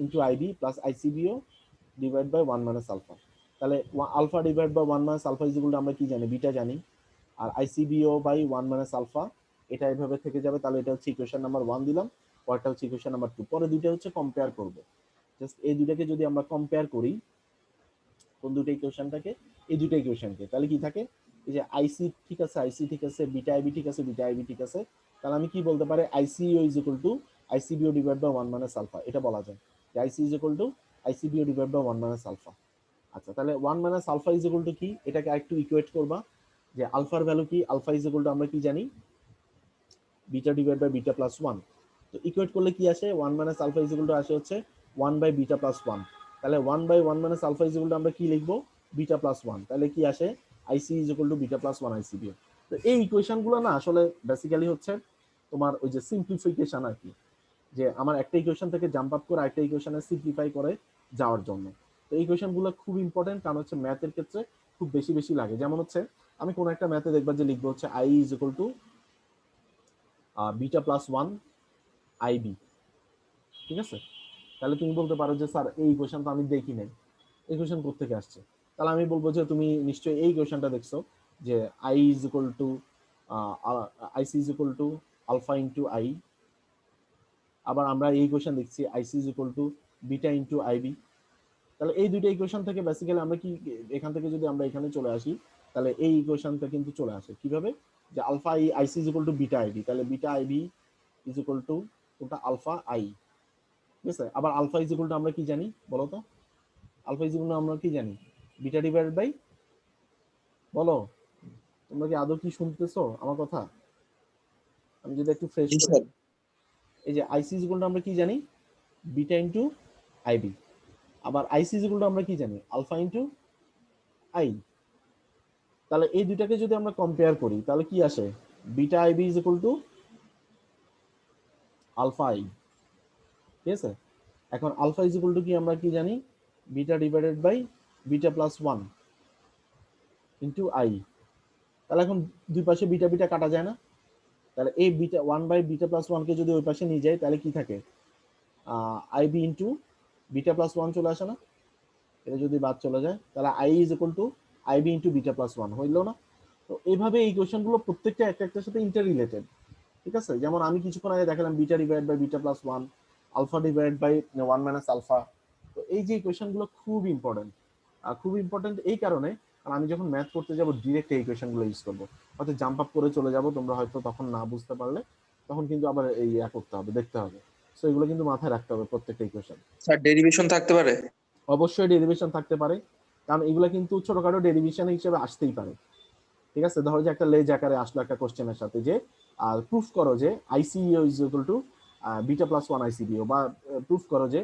into IB plus ICBO divide by 1 minus alpha. তাহলে alpha divide by 1 minus alpha equal to আমরা কি জানি, বিটা জানি, আর আইসিবিও বাই 1 মাইনাস আলফা এটা এভাবে থেকে যাবে। তাহলে এটা হচ্ছে ইকুয়েশন নাম্বার 1 দিলাম, পরেরটা হচ্ছে ইকুয়েশন নাম্বার 2। পরে দুইটা হচ্ছে কম্পেয়ার করব। জাস্ট এই দুইটাকে যদি আমরা কম্পেয়ার করি, কোন দুটো ইকুয়েশনটাকে, এই দুটো ইকুয়েশনকে, তাহলে কি থাকে, এই যে আইসি ঠিক আছে, আইসি ঠিক আছে, বিটা আইবি ঠিক আছে, বিটা আইবি ঠিক আছে, তাহলে আমি কি বলতে পারি, ICO is equal to ICBO divide by 1 minus alpha, এটা বলা যায় যে IC is equal to ICBO divide by 1 minus alpha. আচ্ছা, তাহলে 1 minus alpha is equal to কি, এটাকে আরেকটু ইকুয়েট করবা, যে আলফার ভ্যালু কি, আলফা ইজ ইকুয়াল টু আমরা কি জানি, beta divide by beta plus 1। তো ইকুয়েট করলে কি আসে, 1 minus alpha is equal to আসে হচ্ছে 1 বাই বিটা প্লাস 1। তাহলে 1 by 1 minus alpha is equal to আমরা কি লিখবো, বিটা প্লাস 1। তাহলে কি আসে, IC is equal to beta plus 1 ICB. তো এই ইকুয়েশনগুলো না আসলে বেসিক্যালি হচ্ছে তোমার ওই যে সিম্পলিফিকেশন আর কি, যে আমার একটা ইকুয়েশন থেকে জাম্প আপ করে আরেকটা ইকুয়েশনে সিম্পলিফাই করে যাওয়ার জন্য। তো এই ইকুয়েশনগুলো খুব ইম্পর্টেন্ট, কারণ হচ্ছে ম্যাথের ক্ষেত্রে খুব বেশি বেশি লাগে। যেমন হচ্ছে আমি কোন একটা ম্যাথে দেখবা যে লিখবো হচ্ছে I is equal to beta plus 1 IB, ঠিক আছে। তাহলে তুমি বলতে পারো যে স্যার এই ইকুয়েশন তো আমি দেখি নাই, এই ইকুয়েশন কোত্থেকে আসছে। তাহলে আমি বলবো যে তুমি নিশ্চয়ই এই ইকুয়েশনটা দেখছো, যে I is equal to IC is equal to alpha into I. আবার আমরা এই ইকুয়েশন দেখছি IC is equal to beta into IB. তাহলে এই দুইটা ইকুয়েশন থেকে বেসিক্যালি আমরা কি, এখান থেকে যদি আমরা এখানে চলে আসি, তাহলে এই ইকুয়েশনটা কিন্তু চলে আসে কিভাবে, যে alpha I IC is equal to beta IB, তাহলে beta IB is equal to কোনটা, আলফা আই, ঠিক আছে। আবার আলফা ইজ ইকুয়াল টু আমরা কি জানি বলো তো, আলফা ইজ ইকুয়াল টু আমরা কি জানি, বিটা ডিভাইডেড বাই, বলো তোমরা কি আদৌ কি শুনতেছো আমার কথা, আমি যদি একটু ফ্রেশ জি করে, স্যার। এই যে আইসি ইজ ইকুয়াল টু আমরা কি জানি, বিটা ইন্টু আইবি। আবার আইসি ইজ ইকুয়াল টু আমরা কি জানি, আলফা ইন্টু আই। তাহলে এই দুইটাকে যদি আমরা কম্পেয়ার করি, তাহলে কি আসে, beta IB is equal to alpha I, ঠিক আছে। এখন আলফা ইজ ইকুয়াল টু কি আমরা কি জানি, beta divided by beta plus 1 into I. তাহলে এখন দুই পাশে বিটা বিটা কাটা যায় না, তাহলে এই বিটা 1 বাই বিটা প্লাস 1 কে যদি ওই পাশে নিয়ে যাই, তাহলে কি থাকে, আইবি ইন্টু বিটা প্লাস 1 চলে আসে না, এটা যদি বাদ চলে যায়, তাহলে I is equal to IB into beta plus 1 হইলো না। তো এইভাবে এই কোয়েশনগুলো প্রত্যেকটা একটা একটার সাথে ইন্টার রিলেটেড, ঠিক আছে। যেমন আমি কিছুক্ষণ আগে দেখালাম beta divide by beta plus 1, alpha divide by 1 minus alpha. তো এই যে ইকুয়েশনগুলো খুব ইম্পর্টেন্ট, খুব ইম্পর্টেন্ট এই কারণে, কারণ আমি যখন ম্যাথ করতে যাব ডিরেক্ট এই ইকুয়েশনগুলো ইউজ করবো, হয়তো জাম্প আপ করে চলে যাব, তোমরা হয়তো তখন না বুঝতে পারলে তখন কিন্তু আবার এই করতে হবে, দেখতে হবে। সো এগুলো কিন্তু মাথায় রাখতে হবে প্রত্যেকটা ইকুয়েশন। স্যার ডেরিভেশন থাকতে পারে? অবশ্যই ডেরিভেশন থাকতে পারে, কারণ এগুলো কিন্তু ছোটখাটো ডেরিভেশন হিসেবে আসতেই পারে, ঠিক আছে। ধরো যে একটা লেজ আকারে আসলো একটা কোশ্চেনের সাথে, যে প্রুফ করো যে ICEO is equal to beta plus 1 ICBO, বা প্রুফ করো যে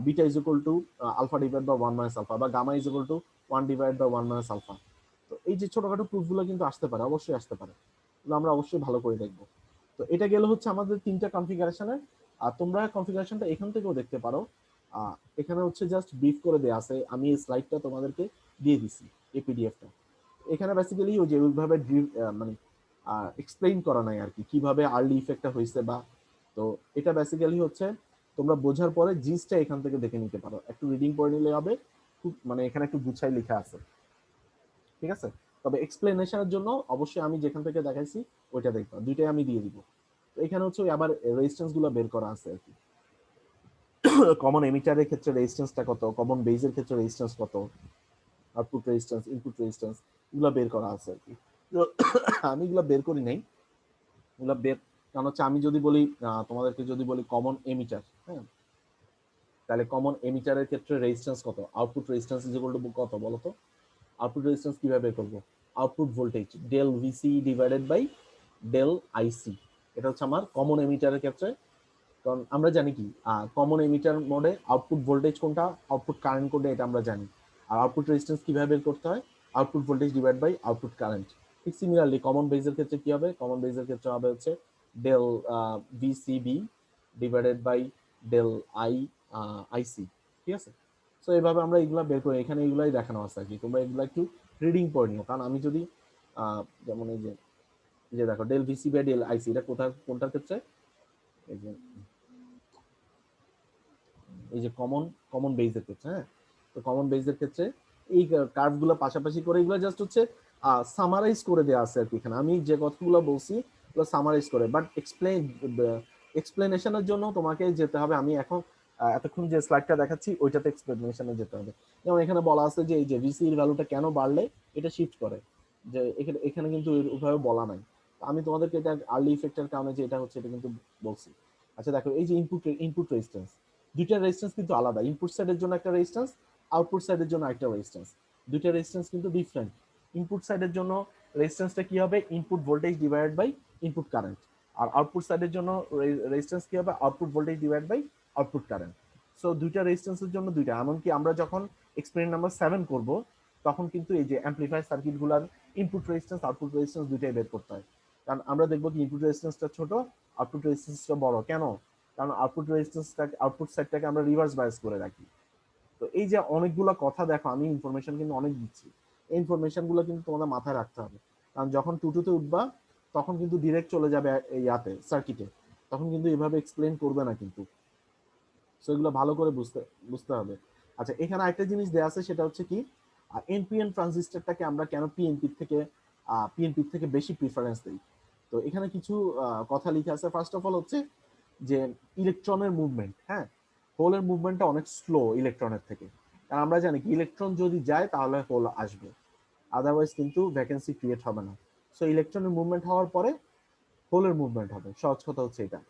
beta is equal to alpha divide by 1 minus alpha, বা gamma is equal to 1 divide by 1 minus alpha. তো এই যে ছোটখাটো প্রুফগুলো কিন্তু আসতে পারে, অবশ্যই আসতে পারে, এগুলো আমরা অবশ্যই ভালো করে দেখবো। তো এটা গেল হচ্ছে আমাদের তিনটা কনফিগারেশনের। আর তোমরা কনফিগারেশনটা এখান থেকেও দেখতে পারো, এখানে হচ্ছে জাস্ট ব্রিফ করে দেয়া আছে, আমি এই স্লাইডটা তোমাদেরকে দিয়ে দিছি, এই পিডিএফটা। এখানে বেসিক্যালি ওই যে ওইভাবে মানে এক্সপ্লেইন করা নাই আর কি, কিভাবে আর্লি ইফেক্টটা হয়েছে বা। তো এটা বেসিক্যালি হচ্ছে তোমরা বোঝার পরে জিসটা এখান থেকে দেখে নিতে পারো, একটু রিডিং করে নিলে হবে, খুব মানে এখানে একটু গুছাই লেখা আছে, ঠিক আছে। তবে এক্সপ্লেনেশনের জন্য অবশ্যই আমি যেখান থেকে দেখাইছি ওইটা দেখবা, দুইটাই আমি দিয়ে দিব। তো এখানে হচ্ছে আবার রেজিস্ট্যান্স গুলো বের করা আছে আর কি, কমন এমিটারের ক্ষেত্রে রেজিস্ট্যান্সটা কত, কমন বেজের ক্ষেত্রে রেজিস্ট্যান্স কত, আউটপুট রেজিস্ট্যান্স, ইনপুট রেজিস্ট্যান্স, এগুলো বের করা আছে আর কি। তো আমি এগুলো বের করি নাই, এগুলো বের, কারণ হচ্ছে আমি যদি বলি তোমাদেরকে যদি বলি কমন এমিটার, হ্যাঁ, তাহলে কমন এমিটারের ক্ষেত্রে রেজিস্ট্যান্স কত, output resistance is equal to কত বলো তো। আউটপুট রেজিস্ট্যান্স কিভাবে বের করবো, output voltage del VC divided by del IC, এটা হচ্ছে আমার কমন এমিটারের ক্ষেত্রে। কারণ আমরা জানি কি, কমন এমিটার মোডে আউটপুট ভোল্টেজ কোনটা, আউটপুট কারেন্ট কোনটা, এটা আমরা জানি। আর আউটপুট রেজিস্ট্যান্স কিভাবে বের করতে হয়, output voltage divide by output current. ঠিক সিমিলারলি কমন বেজের ক্ষেত্রে কি হবে, কমন বেজের ক্ষেত্রে হবে হচ্ছে del VCB divided by del IC, ঠিক আছে। সো এইভাবে আমরা এগুলা বের করি, এখানে এগুলাই দেখানো আছে আর কি, তোমরা এগুলা একটু রিডিং পড়ে নিও। কারণ আমি যদি যেমন এই যে দেখো del VC by del IC, এটা কোনটার ক্ষেত্রে, এই যে কমন বেজের ক্ষেত্রে, হ্যাঁ। তো কমন বেজের ক্ষেত্রে এই কার্ভগুলো পাশাপাশি করে এগুলো জাস্ট হচ্ছে সামারাইজ করে দেওয়া আছে আর কি। এখানে আমি যে কথাগুলো বলছি ওগুলো সামারাইজ করে, বাট এক্সপ্লেনেশনের জন্য তোমাকে যেতে হবে। আমি এখন এতক্ষণ যে স্লাইডটা দেখাচ্ছি ওইটাতে এক্সপ্লেনেশনে যেতে হবে। যেমন এখানে বলা আছে যে এই যে ভিসি এর ভ্যালুটা কেন বাড়লে এটা শিফট করে, যে এখানে এখানে কিন্তু ওইভাবে বলা নাই। আমি তোমাদেরকে এটা আর্লি ইফেক্টের কারণে যে এটা হচ্ছে এটা কিন্তু বলছি। আচ্ছা দেখো, এই যে ইনপুট রেজিস্ট্যান্স, দুইটা রেজিস্ট্যান্স কিন্তু আলাদা। ইনপুট সাইডের জন্য একটা রেজিস্ট্যান্স, আউটপুট সাইডের জন্য একটা রেজিস্ট্যান্স। দুইটা রেজিস্ট্যান্স কিন্তু ডিফারেন্ট। ইনপুট সাইডের জন্য রেজিস্ট্যান্সটা কি হবে, input voltage divided by input current. আর আউটপুট সাইডের জন্য রেজিস্ট্যান্স কি হবে, output voltage divide by output current. So দুইটা রেজিস্ট্যান্সের জন্য দুইটা। এমনকি আমরা যখন এক্সপেরিমেন্ট নাম্বার 7 করব তখন কিন্তু এই যে অ্যামপ্লিফায়ার সার্কিটগুলোর ইনপুট রেজিস্ট্যান্স আউটপুট রেজিস্ট্যান্স দুইটাই বের করতে হয়। কারণ আমরা দেখবো কি ইনপুট রেজিস্ট্যান্সটা ছোট, আউটপুট রেজিস্ট্যান্সটা বড়। কেন? কারণ আউটপুট রেজিস্ট্যান্সটাকে, আউটপুট সাইডটাকে আমরা রিভার্স বায়াস করে রাখি। তো এই যে অনেকগুলো কথা, দেখো আমি ইনফরমেশন কিন্তু অনেক দিচ্ছি, এই ইনফরমেশনগুলো কিন্তু তোমাদের মাথায় রাখতে হবে। কারণ যখন টুটুতে উঠবা তখন কিন্তু ডিরেক্ট চলে যাবে ইয়াতে সার্কিটে, তখন কিন্তু এভাবে এক্সপ্লেন করবে না কিন্তু। সো এগুলো ভালো করে বুঝতে হবে। আচ্ছা, এখানে একটা জিনিস দেয়া আছে, সেটা হচ্ছে কি এনপিএন ট্রানজিস্টরটাকে আমরা কেন পিএনপি থেকে বেশি প্রিফারেন্স দিই। তো এখানে কিছু কথা লিখে আছে। ফার্স্ট অফ অল হচ্ছে যে ইলেকট্রনের মুভমেন্ট, হ্যাঁ, হোলের মুভমেন্টটা অনেক স্লো ইলেকট্রনের থেকে। কারণ আমরা জানি কি ইলেকট্রন যদি যায় তাহলে হোল আসবে, আদারওয়াইজ কিন্তু ভ্যাকেন্সি ক্রিয়েট হবে না। সো ইলেকট্রনের মুভমেন্ট হওয়ার পরে হোলের মুভমেন্ট হবে, সহজ কথা হচ্ছে এটা।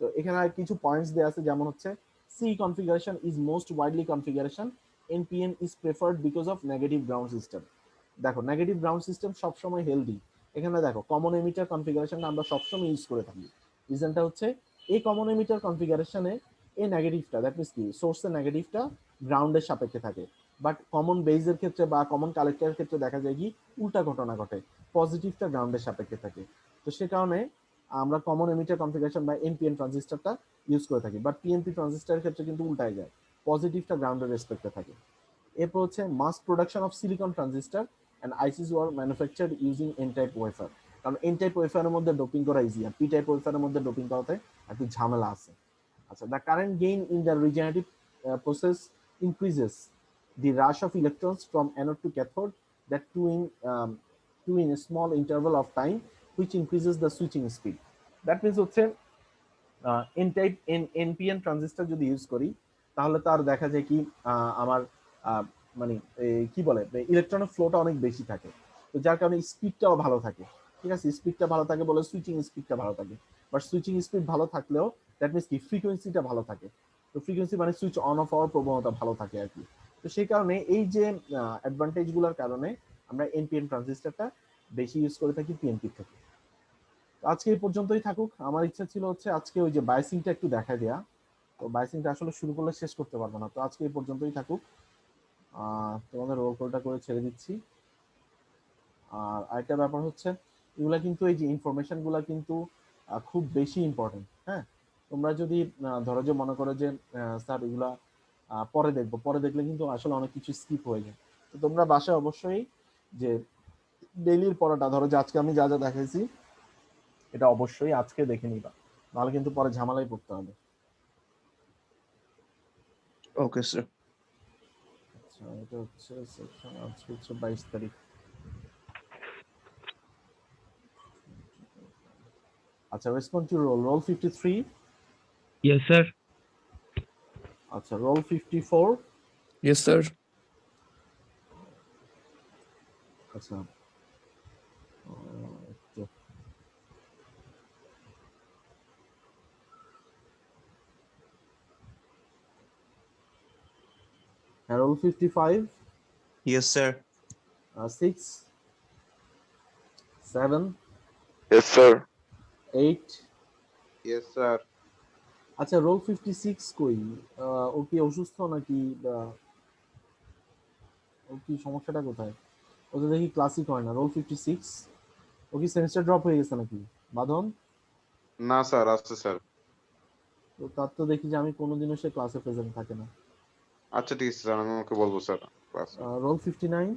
তো এখানে আর কিছু পয়েন্টস দেওয়া আছে, যেমন হচ্ছে C configuration is most widely configuration, NPN is preferred because of negative ground system. দেখো নেগেটিভ গ্রাউন্ড সিস্টেম সবসময় হেলদি। এখানে দেখো কমন এমিটার কনফিগারেশনটা আমরা সবসময় ইউজ করে থাকি। রিজনটা হচ্ছে এই কমন এমিটার কনফিগারেশনে এই নেগেটিভটা, দ্যাট মিনস কি সোর্সের নেগেটিভটা গ্রাউন্ডের সাপেক্ষে থাকে। বাট কমন বেজের ক্ষেত্রে বা কমন কালেক্টরের ক্ষেত্রে দেখা যায় কি উল্টা ঘটনা ঘটে, পজিটিভটা গ্রাউন্ডের সাপেক্ষে থাকে। তো সে কারণে আমরা কমন এমিটার কনফিগারেশন বা এনপিএন ট্রানজিস্টরটা ইউজ করে থাকি। বাট পিএনপি ট্রানজিস্টরের ক্ষেত্রে কিন্তু উল্টাই যায়, পজিটিভটা গ্রাউন্ডের রেসপেক্টে থাকে। এরপর হচ্ছে mass production of silicon transistor and ICs were manufactured using N type wafer. কারণ এন টাইপ ওয়েফারের মধ্যে ডোপিং করা ইজি, আর পি টাইপ ওয়েফারের মধ্যে ডোপিং করাতে একটু ঝামেলা আছে। আচ্ছা, the current gain in the regenerative process increases the rush of electrons from anode to cathode, that two in a small interval of time, which increases the switching speed. That means হচ্ছে এন টাইপ এনপিএন ট্রানজিস্টর যদি ইউজ করি তাহলে তার দেখা যায় কি আমার মানে কি বলে ইলেকট্রনের ফ্লোটা অনেক বেশি থাকে, তো যার কারণে স্পিডটাও ভালো থাকে। ঠিক আছে, স্পিডটা ভালো থাকে বলে সুইচিং স্পিডটা ভালো থাকে। বাট সুইচিং স্পিড ভালো থাকলেও দ্যাট মিনস কি ফ্রিকোয়েন্সিটা ভালো থাকে। তো ফ্রিকোয়েন্সি মানে সুইচ অন অফ হওয়ার প্রবণতা ভালো থাকে আর কি। তো সেই কারণে এই যে অ্যাডভান্টেজগুলোর কারণে আমরা এনপিএন ট্রানজিস্টরটা বেশি ইউজ করে থাকি পিএনপি থেকে। আজকে এই পর্যন্তই থাকুক। আমার ইচ্ছা ছিল হচ্ছে আজকে ওই যে বাইসিংটা একটু দেখা দেয়া, তো বাইসিংটা আসলে শুরু করলে শেষ করতে পারবো না। তো আজকে এই পর্যন্তই থাকুক, তোমাদের রোল কলটা করে ছেড়ে দিচ্ছি। আর আরেকটা ব্যাপার হচ্ছে এগুলা কিন্তু এই যে ইনফরমেশন গুলা কিন্তু খুব বেশি ইম্পর্টেন্ট। হ্যাঁ, তোমরা যদি ধরো যে মনে করো যে স্যার এগুলা পরে দেখবো, পরে দেখলে কিন্তু আসলে অনেক কিছু স্কিপ হয়ে যায়। তো তোমরা বাসায় অবশ্যই যে ডেইলির পড়াটা, ধরো যে আজকে আমি যা যা দেখাইছি এটা অবশ্যই আজকে দেখে নিবা, নাহলে কিন্তু পরে ঝামেলায় পড়তে হবে। Okay sir. আচ্ছা, এটা হচ্ছে সেকশন, আজকে হচ্ছে 22 তারিখ। আচ্ছা, respond to roll 53। Yes, sir. আচ্ছা, রোল 54। Yes sir. আচ্ছা, একটু roll 55। Yes sir. 6, 7, Yes, sir. 8। Yes, sir. আচ্ছা, রোল 56 কই? ও কি অসুস্থ নাকি, ও কি সমস্যাটা কোথায়? ও তো দেখি ক্লাসই করে না। রোল 56, ও কি সেমিস্টার ড্রপ হয়ে গেছে নাকি বাঁধন? না স্যার, আছে স্যার। তো তার তো দেখি যে আমি কোনোদিনও সে ক্লাসে প্রেজেন্ট থাকে না। আচ্ছা ঠিক আছে স্যার, আমি ওকে বলবো স্যার ক্লাসে। Roll 59,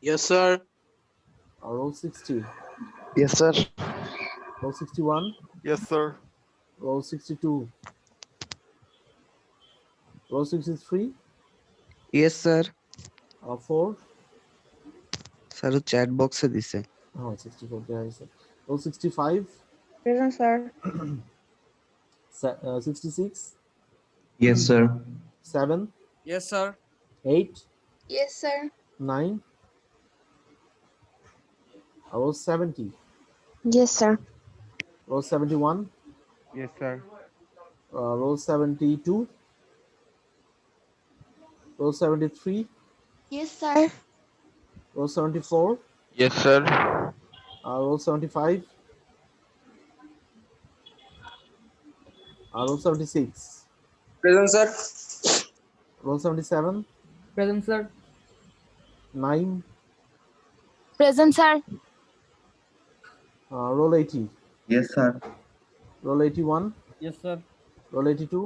Yes, sir. Roll 60, yes sir. Roll 61, Yes, sir. Roll 62, roll 63, yes sir. 4 sir chat বক্সে দিছে। 64 দেওয়া হয়েছে। Roll 65 Present, sir. 66 Yes, sir. 7 Yes, sir. 8 Yes, sir. 9 roll 70 Yes, sir. roll 71 Yes, sir. roll 72 roll 73 Yes, sir. roll 74 Yes, sir. roll 75 roll 76 Present, sir. roll 77 Present, sir. 9 Present, sir. roll 80 Yes, sir. roll 81 Yes, sir. roll 82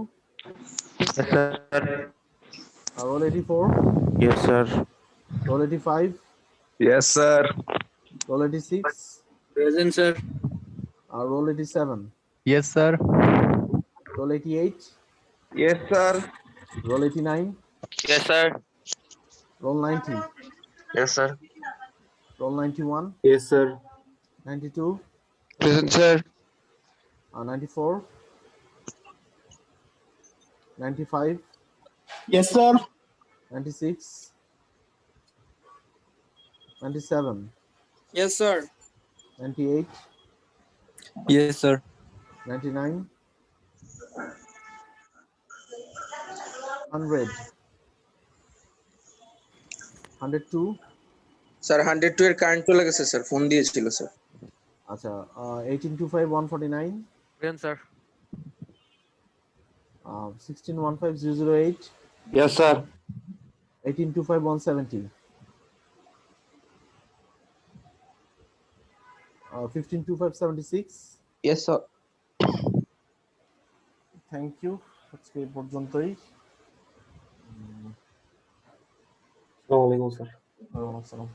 Yes, sir. roll 84 Yes, sir. roll 85 Yes, sir. roll 86 Present, sir. roll 87 Yes, sir. roll 88 Yes, sir. roll 89 Yes, sir. roll 90 Yes, sir. roll 91 Yes, sir. 92 Present, sir. 94 95 Yes, sir. 96 97 Yes, sir. 98 Yes, sir. 99 100 102 sir 102 এর কারেন্ট চলে গেছে স্যার, ফোন দিয়েছিল স্যার। আচ্ছা 1825 149 present sir. 1615 008 Yes, sir. 1825 170 1525 76 yes sir. Thank you আজকে এই পর্যন্তই Assalamualaikum, sir. ওয়ালাইকুম আসসালাম